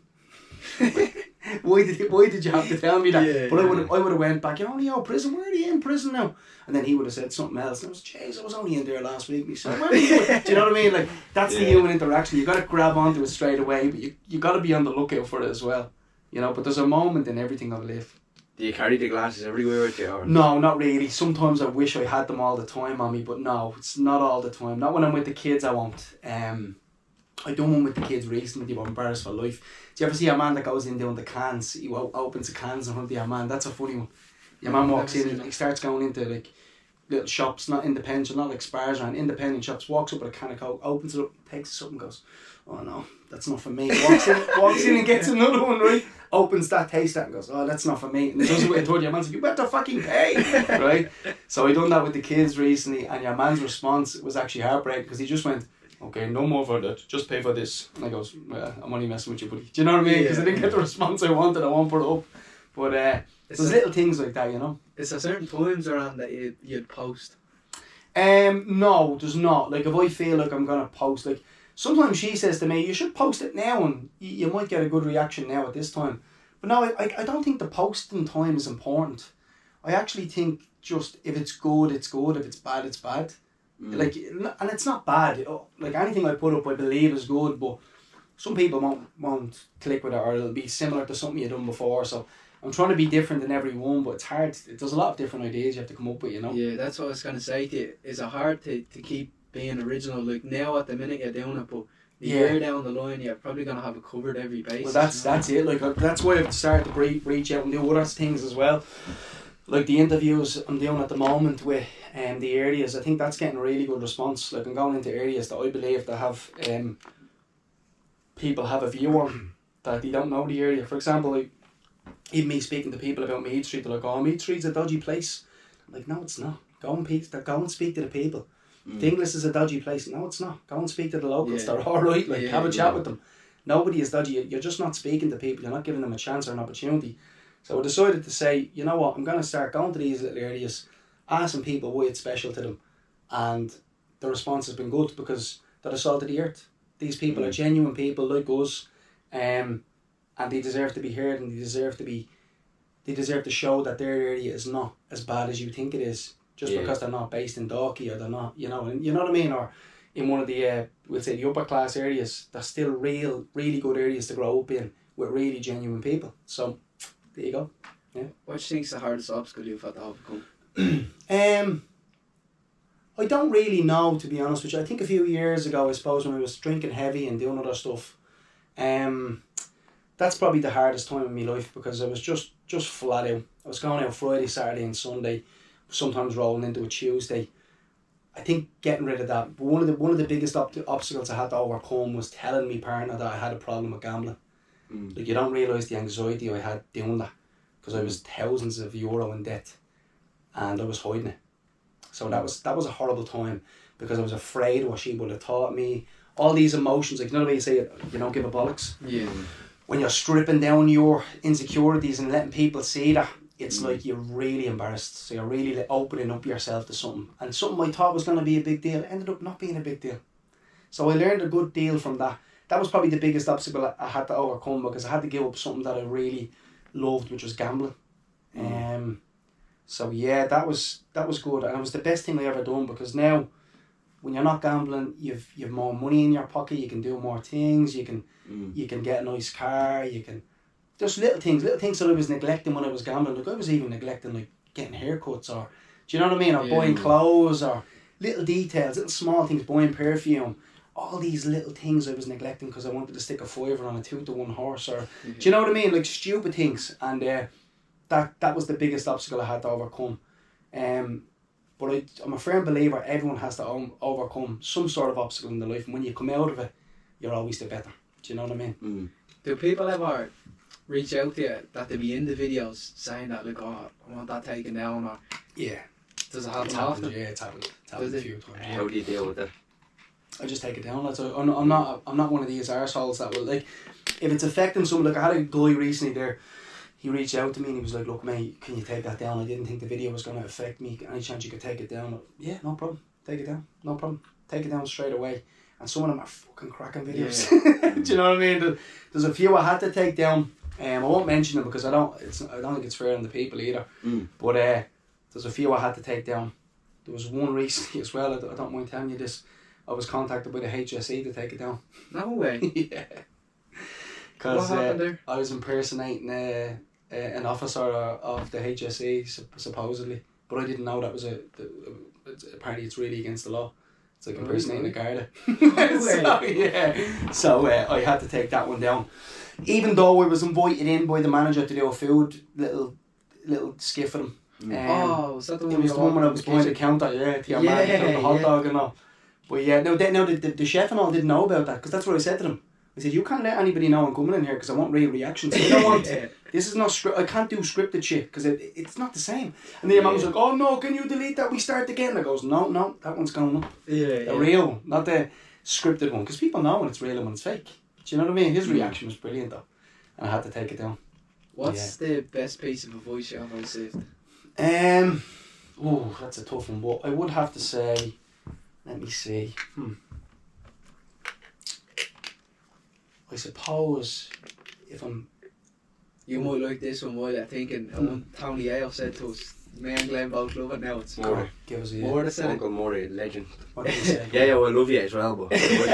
Why did you have to tell me that? Yeah, but I would have went back, "You're only out of prison, where are you in prison now?" And then he would have said something else, and I was, "Jeez, I was only in there last week." And he said, "Where are you?" Do you know what I mean? Like, that's the human interaction. You got to grab onto it straight away, but you got to be on the lookout for it as well. You know, but there's a moment in everything of life. Do you carry the glasses everywhere with you? Or? No, not really. Sometimes I wish I had them all the time on me, but no, it's not all the time. Not when I'm with the kids, I won't. I done one with the kids recently. They were embarrassed for life. Do you ever see a man that goes in doing the cans? He opens the cans in front of your man. That's a funny one. Your man walks in and he starts going into like little shops, not independent, not like Spars or independent shops. Walks up with a can of Coke, opens it up, takes it up and goes, "Oh no, that's not for me." Walks in and gets another one, right? Opens that, tastes that and goes, "Oh, that's not for me." And it does what I told your man, "You better fucking pay," right? So I done that with the kids recently, and your man's response was actually heartbreaking because he just went, "Okay, no more for that, just pay for this." And I goes, "Well, I'm only messing with you, buddy." Do you know what I mean? Because I didn't get the response I wanted, I won't put it up. But there's little things like that, you know. Is there certain times around that you'd post? No, there's not. Like, if I feel like I'm gonna post, like, sometimes she says to me, "You should post it now and you might get a good reaction now at this time." But no, I don't think the posting time is important. I actually think just if it's good, it's good. If it's bad, it's bad. Like, and it's not bad. Like, anything I put up, I believe is good, but some people won't click with it, or it'll be similar to something you've done before. So I'm trying to be different than everyone, but it's hard. There's a lot of different ideas you have to come up with, you know. Yeah, that's what I was gonna say to you. Is it hard to keep being original? Like, now at the minute you're doing it, but a year down the line you're probably gonna have it covered every basis. Well, that's it. Like, that's why I've started to reach out and do other things as well. Like the interviews I'm doing at the moment with the areas, I think that's getting a really good response. Like, I'm going into areas that I believe that have people have a view on that they don't know the area. For example, like, even me speaking to people about Mead Street, they're like, "Oh, Mead Street's a dodgy place." I'm like, "No, it's not. Go and speak to the people. Inglis is a dodgy place." "No, it's not. Go and speak to the locals. They're alright. Like, have a chat with them. Nobody is dodgy. You're just not speaking to people. You're not giving them a chance or an opportunity." So I decided to say, you know what, I'm going to start going to these little areas, asking people why it's special to them. And the response has been good because they're the salt of the earth. These people are genuine people like us, and they deserve to be heard, and they deserve to show that their area is not as bad as you think it is, just because they're not based in Dalkey, or they're not, you know what I mean, or in one of the, we'll say, the upper class areas. They're still really good areas to grow up in with really genuine people. So there you go. Yeah. What do you think is the hardest obstacle you've had to overcome? I don't really know, to be honest with you. I think a few years ago, I suppose, when I was drinking heavy and doing other stuff, that's probably the hardest time in my life, because I was just flat out. I was going out Friday, Saturday and Sunday, sometimes rolling into a Tuesday. I think getting rid of that. But one of the biggest obstacles I had to overcome was telling my partner that I had a problem with gambling. Like, you don't realise the anxiety I had doing that, because I was thousands of euro in debt and I was hiding it. So that was a horrible time, because I was afraid of what she would have taught me. All these emotions, like, you know the way you say it, you don't give a bollocks. Yeah. when you're stripping down your insecurities and letting people see that, it's like you're really embarrassed. So you're really opening up yourself to something. And something I thought was going to be a big deal ended up not being a big deal. So I learned a good deal from that. That was probably the biggest obstacle I had to overcome, because I had to give up something that I really loved, which was gambling. So yeah, that was good, and it was the best thing I ever done, because now when you're not gambling, you've more money in your pocket, you can do more things, you can get a nice car, you can just little things that I was neglecting when I was gambling. Like I was even neglecting like getting haircuts, or do you know what I mean, or buying clothes, or little details, little small things, buying perfume. All these little things I was neglecting because I wanted to stick a $5 on a 2-to-1 horse, or do you know what I mean? Like stupid things, and that was the biggest obstacle I had to overcome. But I'm a firm believer everyone has to overcome some sort of obstacle in their life, and when you come out of it, you're always the better. Do you know what I mean? Do people ever reach out to you that they be in the videos saying that, like, oh, I want that taken down, or does it happen often? Yeah, it's happened a few times. How do you deal with it? I just take it down. I'm not one of these arseholes that will, like, if it's affecting someone. Like I had a guy recently there, he reached out to me and he was like, look mate, can you take that down? I didn't think the video was going to affect me. Any chance you could take it down? Yeah, no problem. Take it down. No problem. Take it down straight away. And some of them are fucking cracking videos. Yeah. Do you know what I mean? There's a few I had to take down. I won't mention them because I don't think it's fair on the people either. But there's a few I had to take down. There was one recently as well. I don't mind telling you this. I was contacted by the HSE to take it down. No way. Yeah. Because I was impersonating an officer of the HSE supposedly, but I didn't know that was apparently it's really against the law. It's like impersonating a Garda. So I had to take that one down, even though I was invited in by the manager to do a food little skiff for them. Was that the one? It was the one when I was behind the counter, to your man, the hot dog and all. But yeah, the chef and all didn't know about that, because that's what I said to them. I said, you can't let anybody know I'm coming in here because I want real reactions. I don't want, this is not script. I can't do scripted shit because it's not the same. And then your mum was like, oh no, can you delete that? We start again. I goes, no, that one's going up. The real one, not the scripted one, because people know when it's real and when it's fake. Do you know what I mean? His reaction was brilliant though, and I had to take it down. What's the best piece of advice you ever received? Oh, that's a tough one, but I would have to say, let me see. I suppose if I'm... You might like this one, while I'm thinking, Tony Ayo said to us, me and Glenn both love it now. It's Maury. Give us a Maury said Uncle Maury, legend. What did he say? Yeah, well, I love you as well, but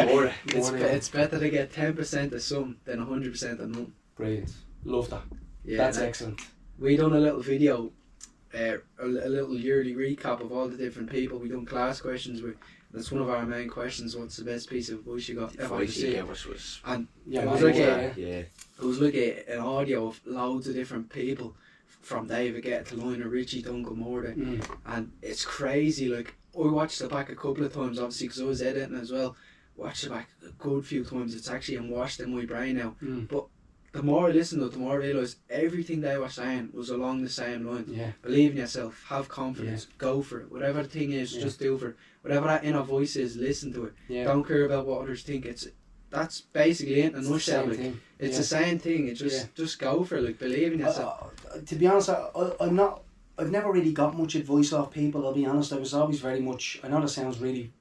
Maury. It's better to get 10% of some than 100% of none. Brilliant. Love that. Yeah, that's excellent. We done a little video, a little yearly recap of all the different people we done class questions with. That's one of our main questions. What's the best piece of advice you got ever received? And it was like an audio of loads of different people, from David Guetta to Lionel Richie to Uncle Maury, and it's crazy. Like, I watched it back a couple of times, obviously because I was editing as well. Watched it back a good few times. It's actually washed in my brain now. But the more I listened to it, the more I realised everything they were saying was along the same line. Believe in yourself, have confidence, go for it. Whatever the thing is, just do for it. Whatever that inner voice is, listen to it. Don't care about what others think. That's basically it in a nutshell. It's the same thing. It's just go for it. Like, believe in yourself. To be honest, I've never really got much advice off people. I'll be honest. I was always very much. I know that sounds really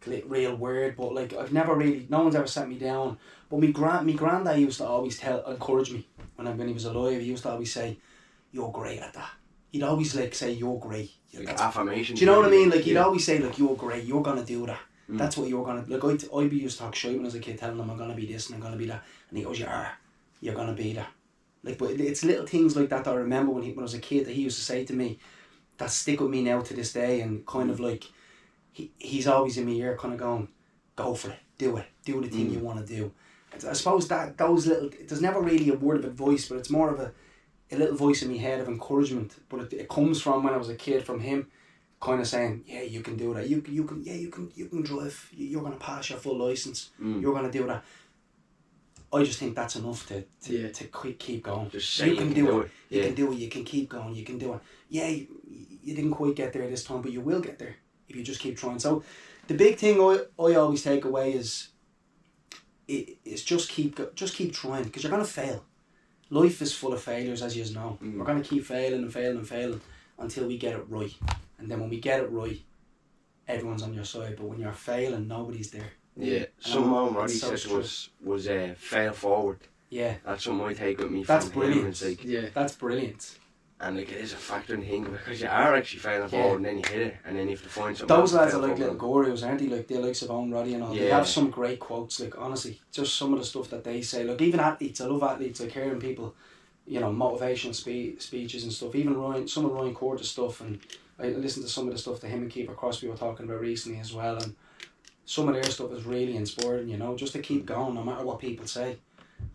real weird, but like I've never really. No one's ever sat me down. But my granddad used to always encourage me when he was alive. He used to always say, "You're great at that." He'd always say, "You're great." Like affirmation. Do you know what I mean? Like he'd always say, "Like you're great. You're gonna do that. That's what you're gonna." Like I'd be used to talk shit when I was a kid, telling him I'm gonna be this and I'm gonna be that, and he goes, "You're gonna be that." Like, but it's little things like that I remember when I was a kid that he used to say to me, that stick with me now to this day, and kind of like he's always in my ear, kind of going, "Go for it, do the thing you want to do." I suppose that those little, there's never really a word of advice, but it's more of a little voice in my head of encouragement. But it comes from when I was a kid, from him, kind of saying, "Yeah, you can do that. You can drive. You're gonna pass your full license. You're gonna do that." I just think that's enough to keep going. Just say you can do it. You Yeah. can do it. You can keep going. You can do it. Yeah, you didn't quite get there this time, but you will get there if you just keep trying. So, the big thing I always take away is is just keep trying, because you're gonna fail. Life is full of failures, as you know. We're gonna keep failing and failing and failing until we get it right, and then when we get it right, everyone's on your side. But when you're failing, nobody's there. Yeah, something Roddy said was fail forward. Yeah, that's something I take with me. That's from brilliant. Him. It's like, yeah, that's brilliant. And like, it is a factor in the thing, because you are actually failing forward and then you hit it, and then you have to find something. Those lads are like little gurus, aren't they? Like the likes of Owen Roddy and all. Yeah. They have some great quotes. Like, honestly, just some of the stuff that they say. Like, even athletes, I love athletes. Like hearing people, you know, motivational speeches and stuff. Even some of Ryan Court's stuff, and I listened to some of the stuff that him and Keeper Crosby were talking about recently as well. And some of their stuff is really inspiring. You know, just to keep going no matter what people say.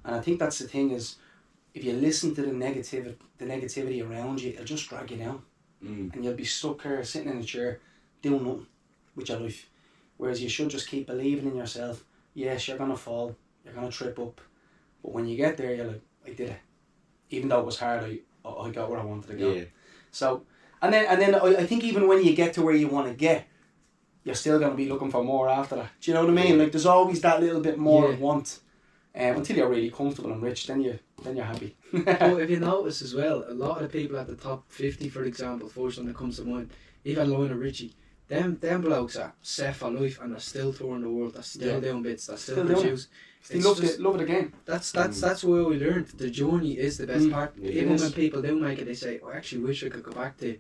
And I think that's the thing is, if you listen to the negativity around you, it'll just drag you down. And you'll be stuck here sitting in a chair doing nothing with your life. Whereas you should just keep believing in yourself. Yes, you're gonna fall, you're gonna trip up, but when you get there, you're like, I did it. Even though it was hard, I got where I wanted to go. Yeah. So, and then I think even when you get to where you want to get, you're still gonna be looking for more after that. Do you know what I mean? Like, there's always that little bit more want. Until you're really comfortable and rich, then you're happy. But if you notice as well, a lot of the people at the top 50, for example, first one that comes to mind, even Lionel Richie, them blokes are set for life and they're still touring the world, they're still doing bits, they're still produce. They love it again. That's where we learned the journey is the best part. Even when people do make it, they say, I actually wish I could go back to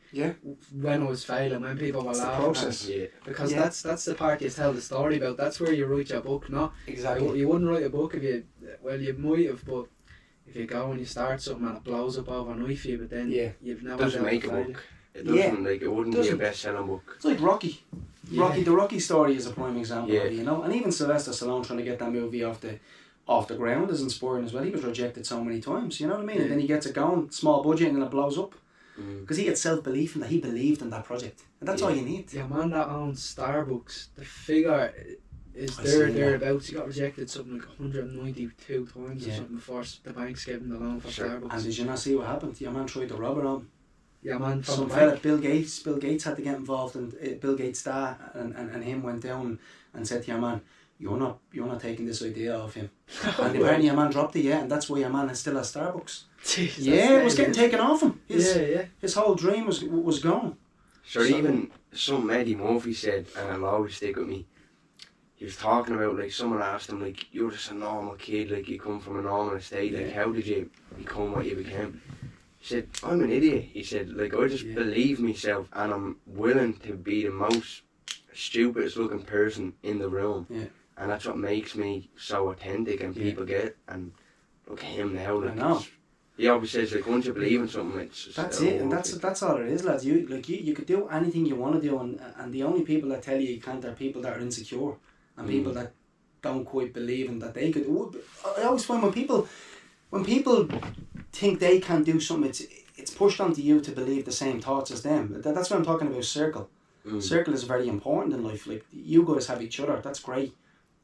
when I was failing, when people were laughing. The process. Because that's the part you tell the story about. That's where you write your book, not exactly. You wouldn't write a book if you might have, but if you go and you start something and it blows up overnight for you, but then you've never doesn't make a book. It doesn't, like, it wouldn't be a best-selling book. It's like Rocky. The Rocky story is a prime example of it, you know. And even Sylvester Stallone trying to get that movie off the ground is inspiring as well. He was rejected so many times, you know what I mean? And then he gets it going, small budget, and then it blows up. Because he had self-belief in that, he believed in that project. And that's all you need. The man that owns Starbucks, the figure is thereabouts. He got rejected something like 192 times or something before the banks gave him the loan for Starbucks. And did you not see what happened? Your man tried to rob it on. Yeah, man. Some fella, Bill Gates had to get involved, and Bill Gates' dad and him went down and said to your man, you're not taking this idea off him. And apparently your man dropped it, and that's why your man still has Starbucks. Jeez, it was getting taken off him. His whole dream was gone. Sure, even something Eddie Murphy said, and it'll always stick with me. He was talking about, like, someone asked him, like, you're just a normal kid, like, you come from a normal estate, like, how did you become what you became? He said, I'm an idiot. He said, like, I just believe myself, and I'm willing to be the most stupidest looking person in the room. And that's what makes me so authentic, and people get it. And look at him now. Like, I know. He always says, like, once you believe in something, it's just... That's it, and that's all it is, lads. You could do anything you want to do, and the only people that tell you can't are people that are insecure, and people that don't quite believe in that they could... I always find when people think they can do something, it's pushed onto you to believe the same thoughts as them. That's what I'm talking about, circle. Circle is very important in life. Like, you guys have each other, that's great.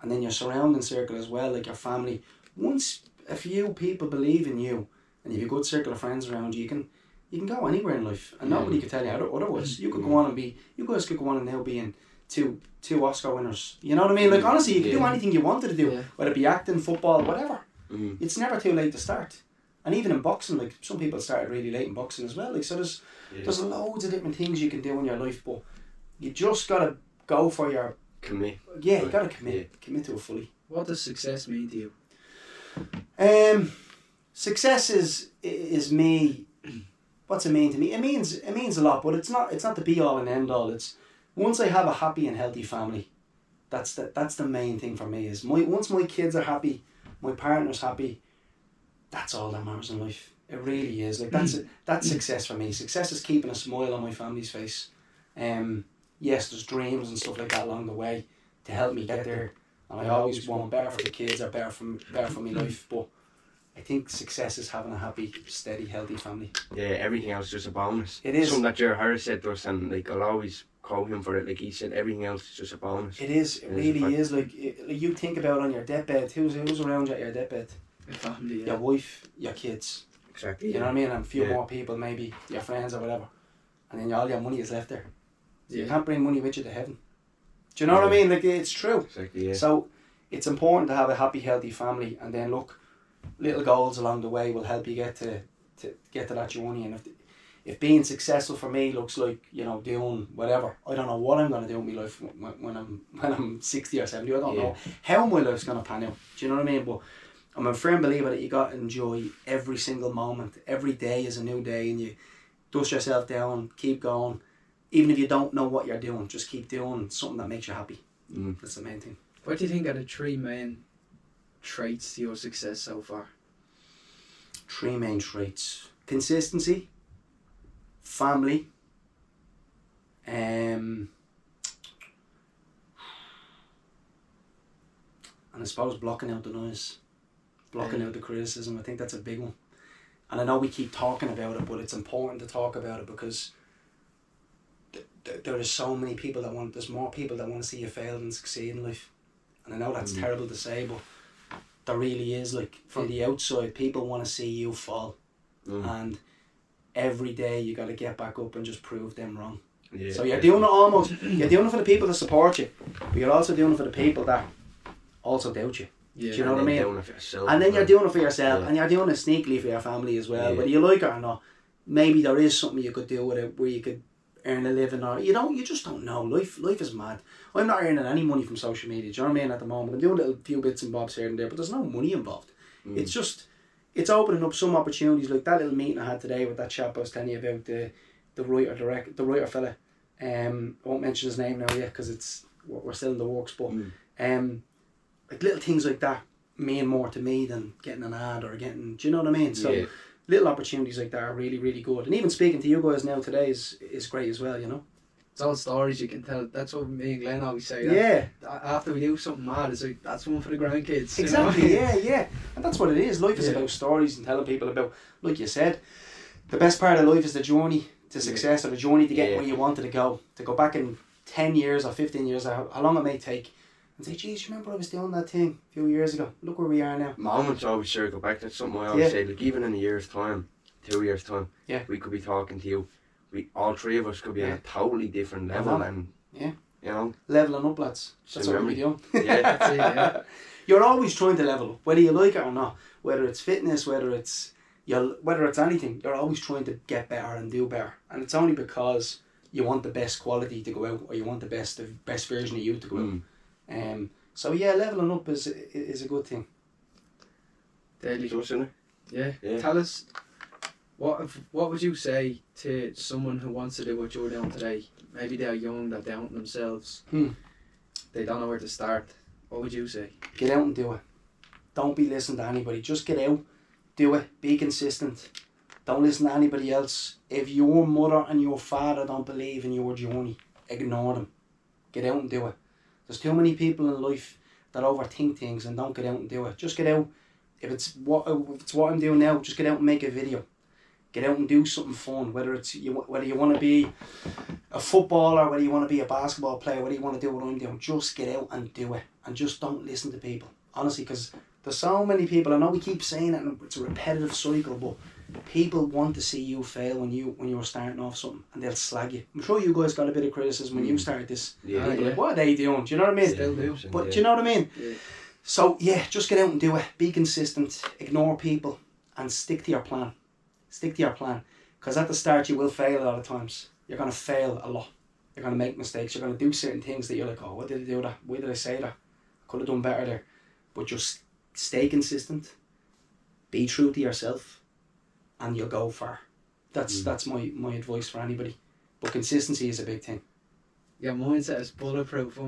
And then your surrounding circle as well, like your family. Once a few people believe in you, and you have a good circle of friends around you, you can go anywhere in life, and nobody can tell you otherwise. You could go on and you guys could go on and now being two Oscar winners. You know what I mean? Like, honestly, you can do anything you wanted to do, whether it be acting, football, whatever. It's never too late to start. And even in boxing, like, some people started really late in boxing as well. Like, so there's loads of different things you can do in your life, but you just gotta go for your commit. Yeah, you gotta commit to it fully. What does success mean to you? Success is me. What's it mean to me? It means a lot, but it's not the be all and end all. It's once I have a happy and healthy family, that's the main thing for me. Is once my kids are happy, my partner's happy, that's all that matters in life. It really is. Like, that's success for me. Success is keeping a smile on my family's face. Yes, there's dreams and stuff like that along the way to help me get there, and I always want better for the kids or better for my life. But I think success is having a happy, steady, healthy family. Yeah, everything else is just a bonus. It is. Something that Ger Jordan said to us, and like, I'll always quote him for it. Like, he said, everything else is just a bonus. It is. It really is. Like, you think about on your deathbed, who's around you at your deathbed? Your family, your wife, your kids. Exactly. You know what I mean? And a few more people, maybe your friends or whatever, and then all your money is left there. You can't bring money with you to heaven. Do you know what I mean? Like, it's true. Exactly, yeah. So it's important to have a happy, healthy family, and then look, little goals along the way will help you get to that journey. And if being successful for me looks like, you know, doing whatever, I don't know what I'm going to do in my life when I'm 60 or 70. I don't know how my life's going to pan out. Do you know what I mean? But I'm a firm believer that you got to enjoy every single moment. Every day is a new day, and you dust yourself down, keep going. Even if you don't know what you're doing, just keep doing something that makes you happy. That's the main thing. What do you think are the 3 main traits to your success so far? 3 main traits: consistency, family, and I suppose blocking out the noise, blocking out the criticism. I think that's a big one. And I know we keep talking about it, but it's important to talk about it because there is so many people there's more people that want to see you fail than succeed in life. And I know that's terrible to say, but there really is. Like, from the outside, people want to see you fall. And every day you got to get back up and just prove them wrong. Yeah, so you're doing it you're doing it for the people that support you, but you're also doing it for the people that also doubt you. Yeah. Do you know what I mean? Doing it for yourself, and then you're doing it for yourself, and you're doing it sneakily for your family as well. Whether you like it or not, maybe there is something you could do with it where you could earn a living, or you just don't know. Life is mad. I'm not earning any money from social media. Do you know what I mean? At the moment, I'm doing a few bits and bobs here and there, but there's no money involved. It's just, it's opening up some opportunities, like that little meeting I had today with that chap I was telling you about, the writer fella. I won't mention his name now yet because we're still in the works, but like little things like that mean more to me than getting an ad or getting, do you know what I mean? So little opportunities like that are really, really good. And even speaking to you guys now today is great as well, you know. It's all stories you can tell. That's what me and Glenn always say. After we do something mad, it's like, that's one for the grandkids. Exactly, yeah. And that's what it is. Life is about stories and telling people about, like you said, the best part of life is the journey to success, or the journey to get where you wanted to go. To go back in 10 years or 15 years, or how long it may take, and say, geez, remember I was doing that thing a few years ago? Look where we are now. Moments always circle back. That's something I always say. Like, even in a year's time, 2 years' time, we could be talking to you. All 3 of us could be on a totally different level, and you know, leveling up, lads. That's what we're doing. That's it, You're always trying to level up, whether you like it or not. Whether it's fitness, whether it's anything, you're always trying to get better and do better. And it's only because you want the best quality to go out, or you want the best version of you to go out. So leveling up is a good thing. Daily. Yeah. Tell us, what would you say to someone who wants to do what you're doing today? Maybe they're young, they're down to themselves. They don't know where to start. What would you say? Get out and do it. Don't be listening to anybody. Just get out, do it, be consistent. Don't listen to anybody else. If your mother and your father don't believe in your journey, ignore them. Get out and do it. There's too many people in life that overthink things and don't get out and do it. Just get out. If it's what I'm doing now, just get out and make a video. Get out and do something fun. Whether you want to be a footballer, whether you want to be a basketball player, whether you want to do what I'm doing, just get out and do it. And just don't listen to people. Honestly, because there's so many people. I know we keep saying it, and it's a repetitive cycle, but people want to see you fail when you're starting off something, and they'll slag you. I'm sure you guys got a bit of criticism when you started this. Like, what are they doing? Do you know what I mean? Still do. But do you know what I mean? Yeah. So just get out and do it. Be consistent. Ignore people, and stick to your plan. Stick to your plan, because at the start you will fail a lot of times. You're gonna fail a lot. You're gonna make mistakes. You're gonna do certain things that you're like, oh, why did I do that? Why did I say that? Could have done better there. But just stay consistent. Be true to yourself, and you'll go far. That's my advice for anybody. But consistency is a big thing. Your mindset is bulletproof.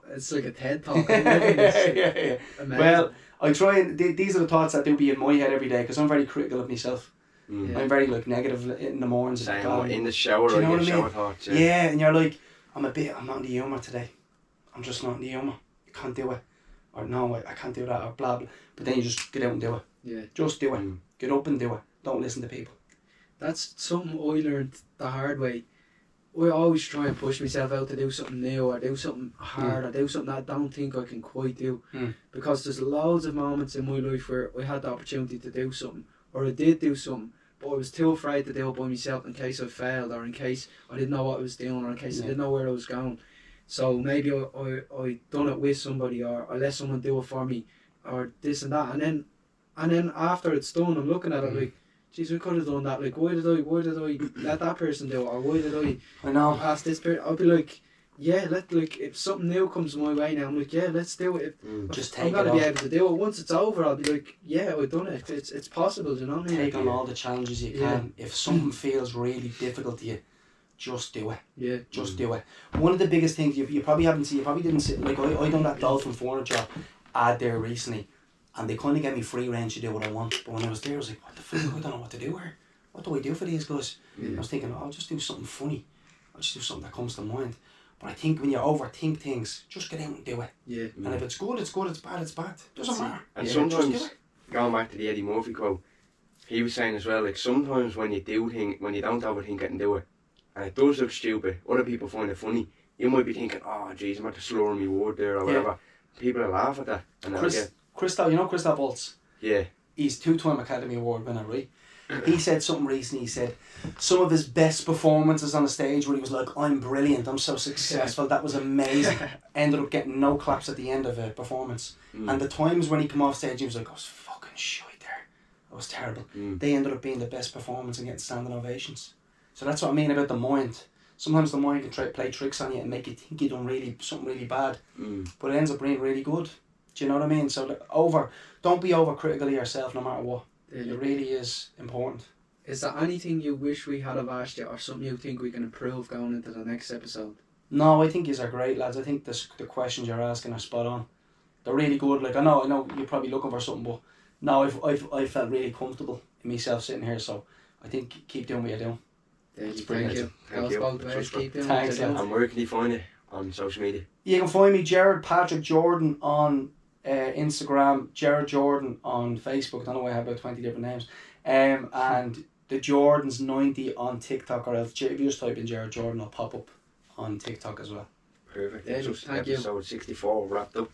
It's like a TED talk. Yeah. Well, I try and these are the thoughts that do be in my head every day, because I'm very critical of myself. I'm very negative in the mornings. In the shower, you know what I mean? Shower thoughts. Yeah, and you're like, I'm not in the humour today. I'm just not in the humour. You can't do it. Or no, I can't do that, or blah blah. But then you just get out and do it. Yeah. Just do it. Get up and do it. Don't listen to people. That's something I learned the hard way. I always try and push myself out to do something new, or do something hard, or do something that I don't think I can quite do. Because there's loads of moments in my life where I had the opportunity to do something, or I did do something, but I was too afraid to do it by myself in case I failed, or in case I didn't know what I was doing, or in case I didn't know where I was going. So maybe I done it with somebody, or I let someone do it for me, or this and that, and then after it's done, I'm looking at it like, geez, we could have done that. Like, why did I let that person do it, or why did I know. ask this person? I'll be like, yeah, if something new comes my way now, I'm like, yeah, let's do it. Just I'm take gonna it be on. able to do it. Once it's over, I'll be like, yeah, I've done it. It's possible, you know what I mean? Take on all the challenges you can. If something feels really difficult to you, just do it. Yeah. Just do it. One of the biggest things you probably haven't seen, you probably didn't see, like I done that Dolphin Furniture ad there recently, and they kind of gave me free range to do what I want. But when I was there, I was like, what the fuck? I don't know what to do here. What do I do for these guys? I was thinking, I'll just do something funny. I'll just do something that comes to mind. But I think when you overthink things, just get out and do it. Yeah. And if it's good, it's good. It's bad, it's bad. Doesn't matter. And Just do sometimes, it. going back to the Eddie Murphy quote, he was saying as well, like sometimes when you don't overthink it and do it, and it does look stupid, other people find it funny, you might be thinking, oh jeez, I'm about to slur my word there or whatever. People will laugh at that. And Christoph, you know Christoph Waltz? yeah. He's 2-time Academy Award winner, right? He said something recently. He said some of his best performances on the stage where he was like, I'm brilliant, I'm so successful, that was amazing, ended up getting no claps at the end of a performance. And the times when he come off stage, he was like, I was fucking shite there, I was terrible. They ended up being the best performance and getting standing ovations. So that's what I mean about the mind. Sometimes the mind can try to play tricks on you and make you think you done something really bad, but it ends up being really good. Do you know what I mean? So don't be overcritical of yourself no matter what. It really is important. Is there anything you wish we had have asked you, or something you think we can improve going into the next episode? No, I think yous are great, lads. I think the questions you're asking are spot on. They're really good. Like I know you're probably looking for something, but no, I felt really comfortable in myself sitting here. So I think keep doing what you're doing. Thank you. Thank you. Keep doing Thanks, what you're doing. And where can you find it on social media? You can find me Ger Jordan on Instagram, Ger Jordan on Facebook. I don't know why I have about 20 different names. And the Jordans 90 on TikTok, or if you just type in Ger Jordan, it'll pop up on TikTok as well. Perfect. Yeah, Just thank you. episode 64 wrapped up.